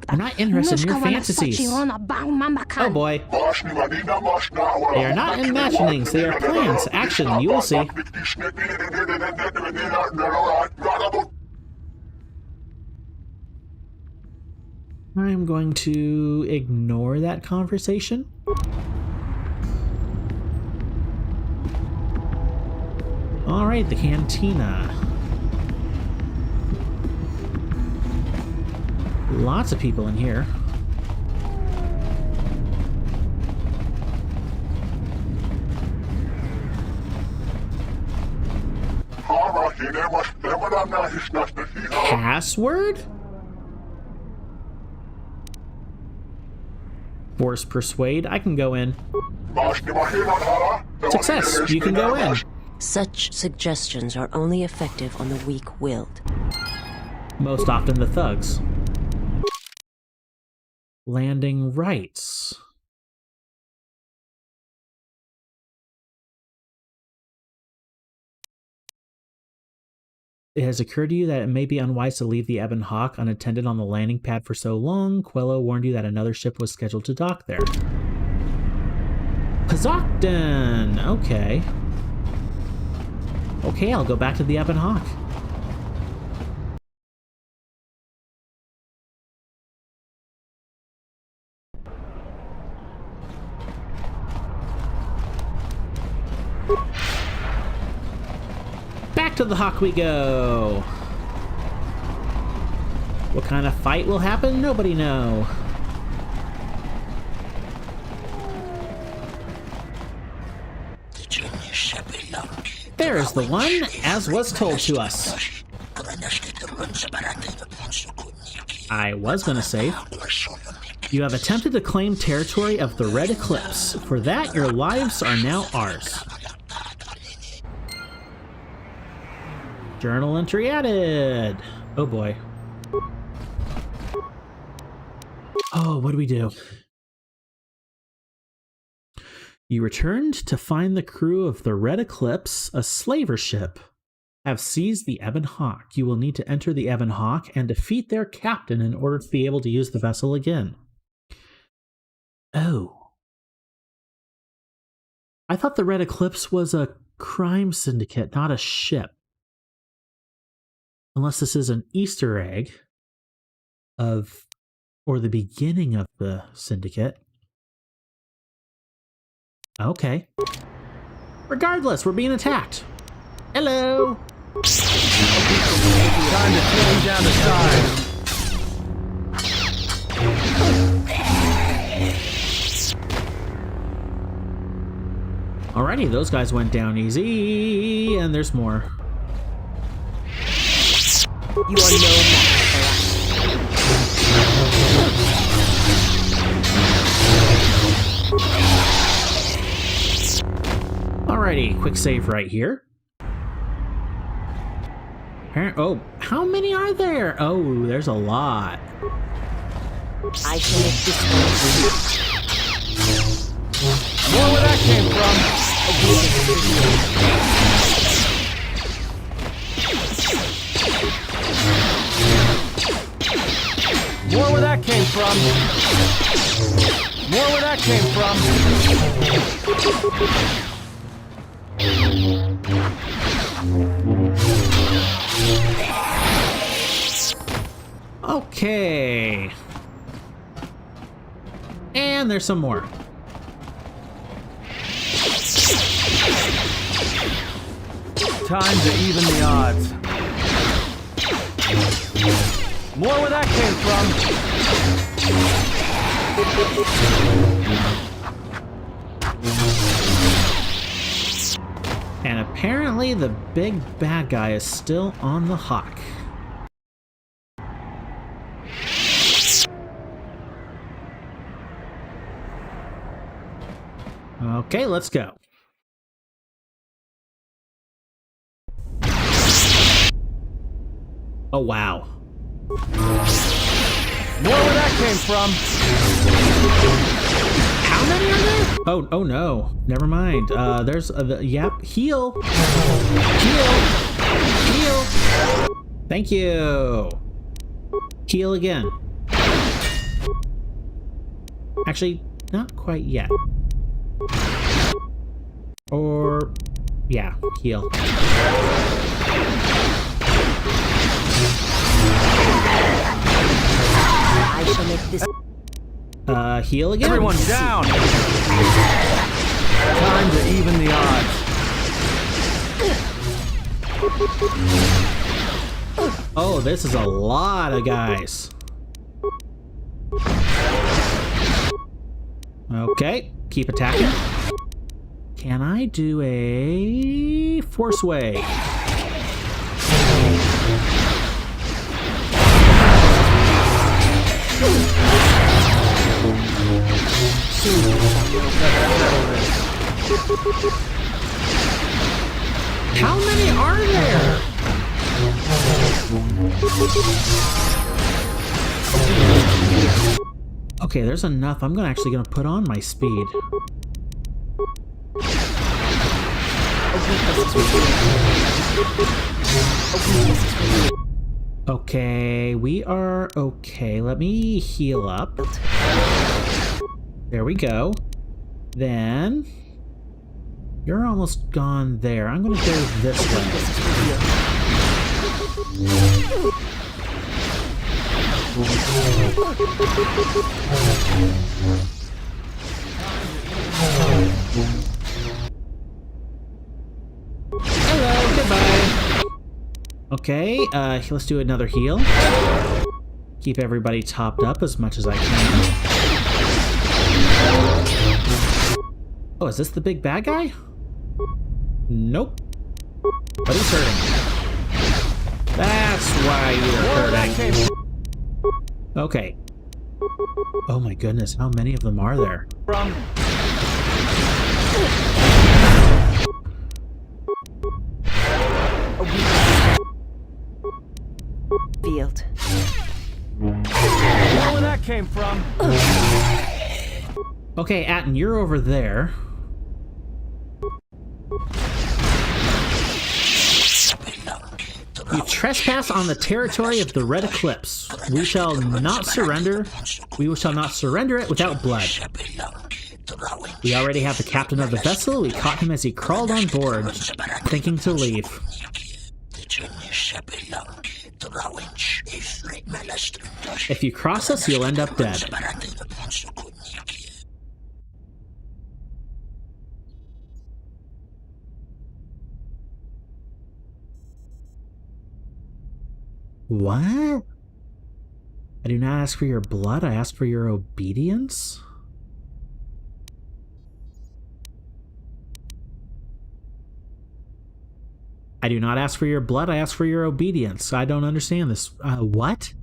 I'm not interested in your fantasies. Oh boy. They are not imaginings, they are plans. Action, you will see. I'm going to ignore that conversation. Alright, the cantina. Lots of people in here. Password? Force persuade. I can go in. Success! You can go in. Such suggestions are only effective on the weak-willed. Most often the thugs. Landing rights. It has occurred to you that it may be unwise to leave the Ebon Hawk unattended on the landing pad for so long. Quello warned you that another ship was scheduled to dock there. Pazokden! Okay. Okay, I'll go back to the Ebon Hawk. Back to the Hawk we go! What kind of fight will happen? Nobody know. There's the one, as was told to us. I was gonna say, you have attempted to claim territory of the Red Eclipse. For that, your lives are now ours. Journal entry added. Oh boy. Oh, what do we do? You returned to find the crew of the Red Eclipse, a slaver ship, have seized the Ebon Hawk. You will need to enter the Ebon Hawk and defeat their captain in order to be able to use the vessel again. Oh. I thought the Red Eclipse was a crime syndicate, not a ship. Unless this is an Easter egg of, or the beginning of the syndicate. Okay. Regardless, we're being attacked. Hello. Time to tame down the size. Alrighty, those guys went down easy, and there's more. You are no match for us. Alrighty, quick save right here. Oh, how many are there? Oh, there's a lot. I shall make this one. More where that came from. More where that came from. More where that came from. Okay. And there's some more. Time to even the odds. More where that came from. And apparently the big bad guy is still on the hawk. Okay, let's go. Oh, wow. More where that came from. How many are there? Oh no. Never mind. There's, yep, heal. Heal. Thank you. Heal again. Actually, not quite yet. Or, yeah, heal. I shall make this. Heal again. Everyone down. Time to even the odds. Oh, this is a lot of guys. Okay, keep attacking. Can I do a force wave? How many are there? Okay, there's enough. I'm actually gonna put on my speed. Okay, we are okay. Let me heal up. There we go. Then you're almost gone there. I'm gonna go this way. Hello, goodbye. Okay, let's do another heal. Keep everybody topped up as much as I can. Oh, is this the big bad guy? Nope. But he's hurting. That's why you're hurting. Okay. Oh my goodness, how many of them are there? Field. Where that came from? Okay, Atten, you're over there. You trespass on the territory of the Red Eclipse. We shall not surrender. We shall not surrender it without blood. We already have the captain of the vessel. We caught him as he crawled on board, thinking to leave. If you cross us, you'll end up dead. What? I do not ask for your blood, I ask for your obedience? I do not ask for your blood, I ask for your obedience. I don't understand this. What?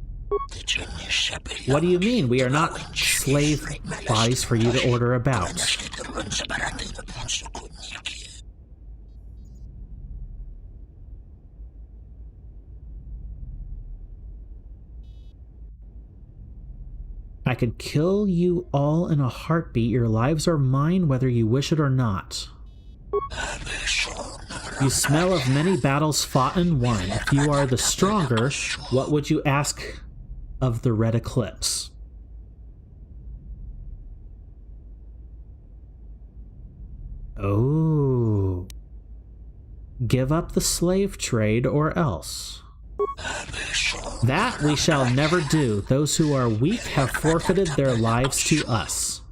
What do you mean? We are not slave bodies for you to order about. I could kill you all in a heartbeat. Your lives are mine, whether you wish it or not. You smell of many battles fought and won. If you are the stronger, what would you ask of the Red Eclipse? Oh. Give up the slave trade or else. That we shall never do. Those who are weak have forfeited their lives to us.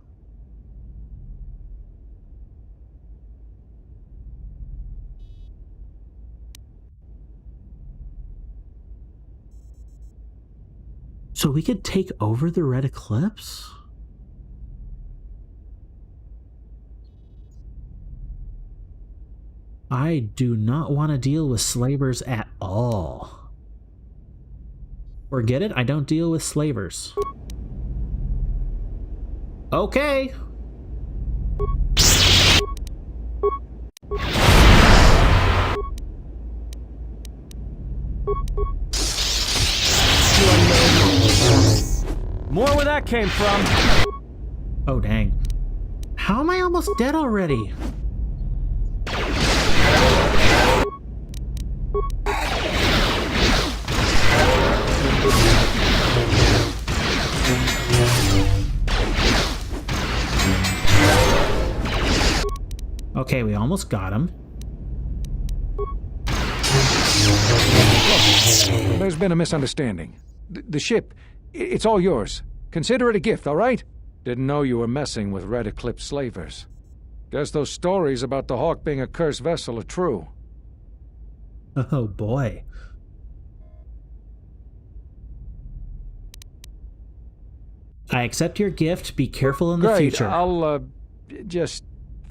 So we could take over the Red Eclipse? I do not want to deal with slavers at all. Forget it, I don't deal with slavers. Okay. More where that came from. Oh, dang. How am I almost dead already? Okay, we almost got him. There's been a misunderstanding. The ship, it's all yours. Consider it a gift, all right? Didn't know you were messing with Red Eclipse slavers. Guess those stories about the Hawk being a cursed vessel are true. Oh boy. I accept your gift. Be careful in the future. I'll just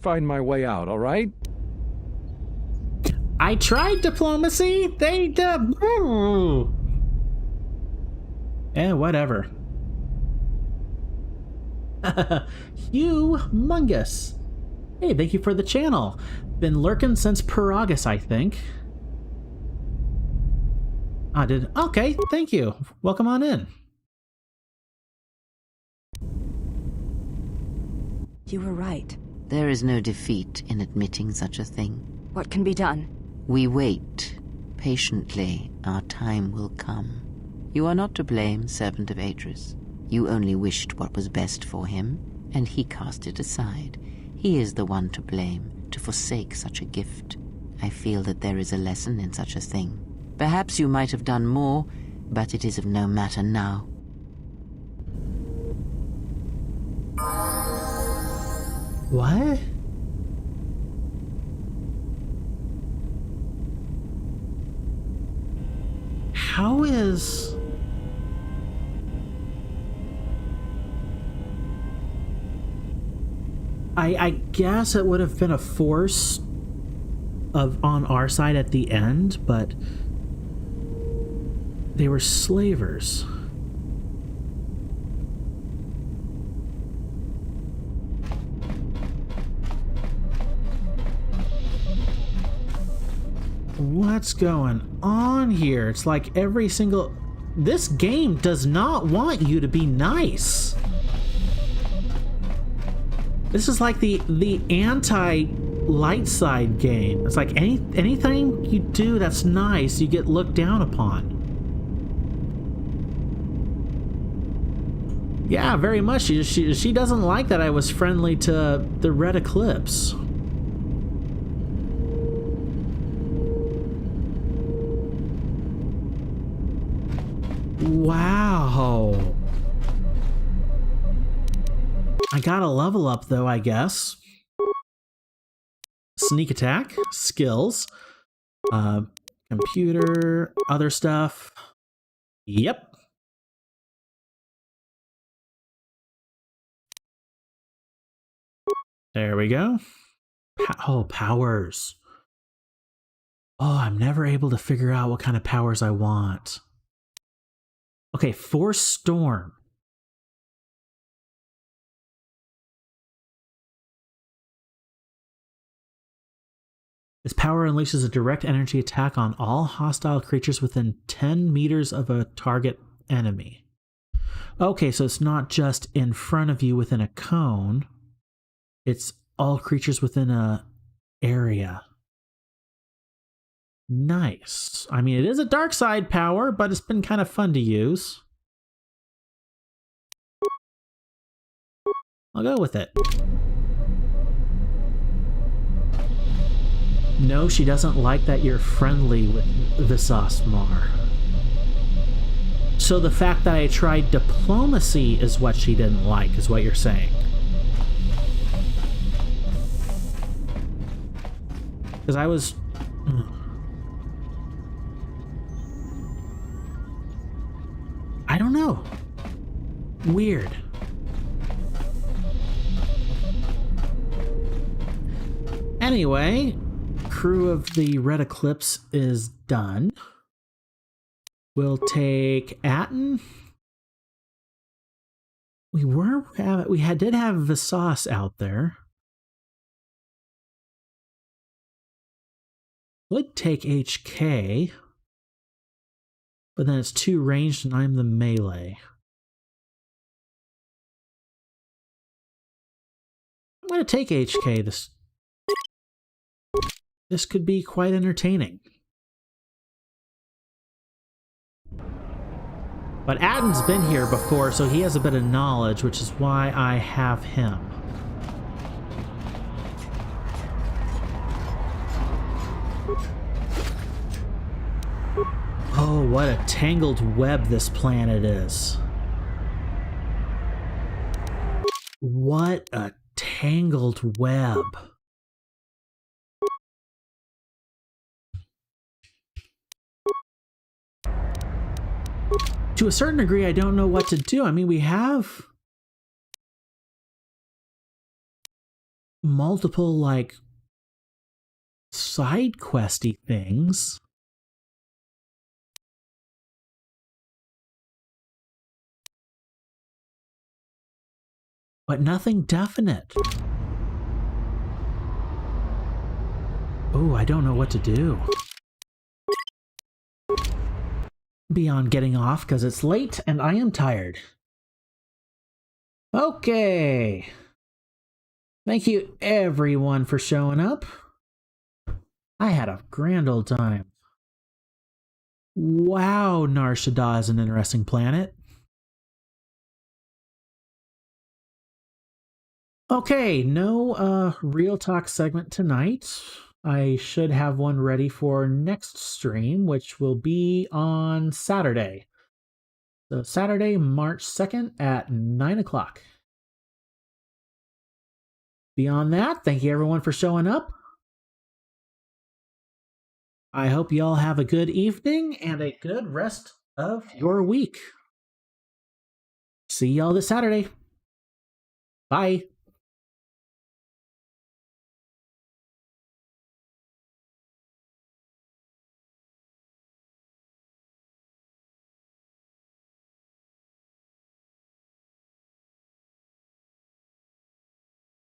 find my way out, all right? I tried diplomacy. They whatever. Humongous. Hey, thank you for the channel. Been lurking since Paragus, I think. Okay, thank you. Welcome on in. You were right. There is no defeat in admitting such a thing. What can be done? We wait. Patiently, our time will come. You are not to blame, servant of Atris. You only wished what was best for him, and he cast it aside. He is the one to blame, to forsake such a gift. I feel that there is a lesson in such a thing. Perhaps you might have done more, but it is of no matter now. What? How is... I guess it would have been a force on our side at the end, but they were slavers. What's going on here? It's like every single... This game does not want you to be nice. This is like the anti-light side game. It's like anything you do that's nice, you get looked down upon. Yeah, very much. She doesn't like that I was friendly to the Red Eclipse. Wow. I got a level up though, I guess. Sneak attack, skills, computer, other stuff. Yep. There we go. Powers. Oh, I'm never able to figure out what kind of powers I want. Okay, Force Storm. This power unleashes a direct energy attack on all hostile creatures within 10 meters of a target enemy. Okay, so it's not just in front of you within a cone. It's all creatures within a area. Nice. I mean, it is a dark side power, but it's been kind of fun to use. I'll go with it. No, she doesn't like that you're friendly with Vsauce Mar. So the fact that I tried diplomacy is what she didn't like, is what you're saying. Because I was... I don't know. Weird. Anyway, crew of the Red Eclipse is done. We'll take Atten. We did have Vsauce out there. Would take HK, but then it's too ranged and I'm the melee. I'm going to take HK. This could be quite entertaining. But Atten's been here before, so he has a bit of knowledge, which is why I have him. Oh, what a tangled web this planet is. What a tangled web. To a certain degree, I don't know what to do. I mean, we have multiple, like, side questy things. But nothing definite. Oh, I don't know what to do. Beyond getting off because it's late and I am tired. Okay. Thank you everyone for showing up. I had a grand old time. Wow, Nar Shaddaa is an interesting planet. Okay, no real talk segment tonight. I should have one ready for next stream, which will be on Saturday. So Saturday, March 2nd at 9 o'clock. Beyond that, thank you everyone for showing up. I hope you all have a good evening and a good rest of your week. See y'all this Saturday. Bye.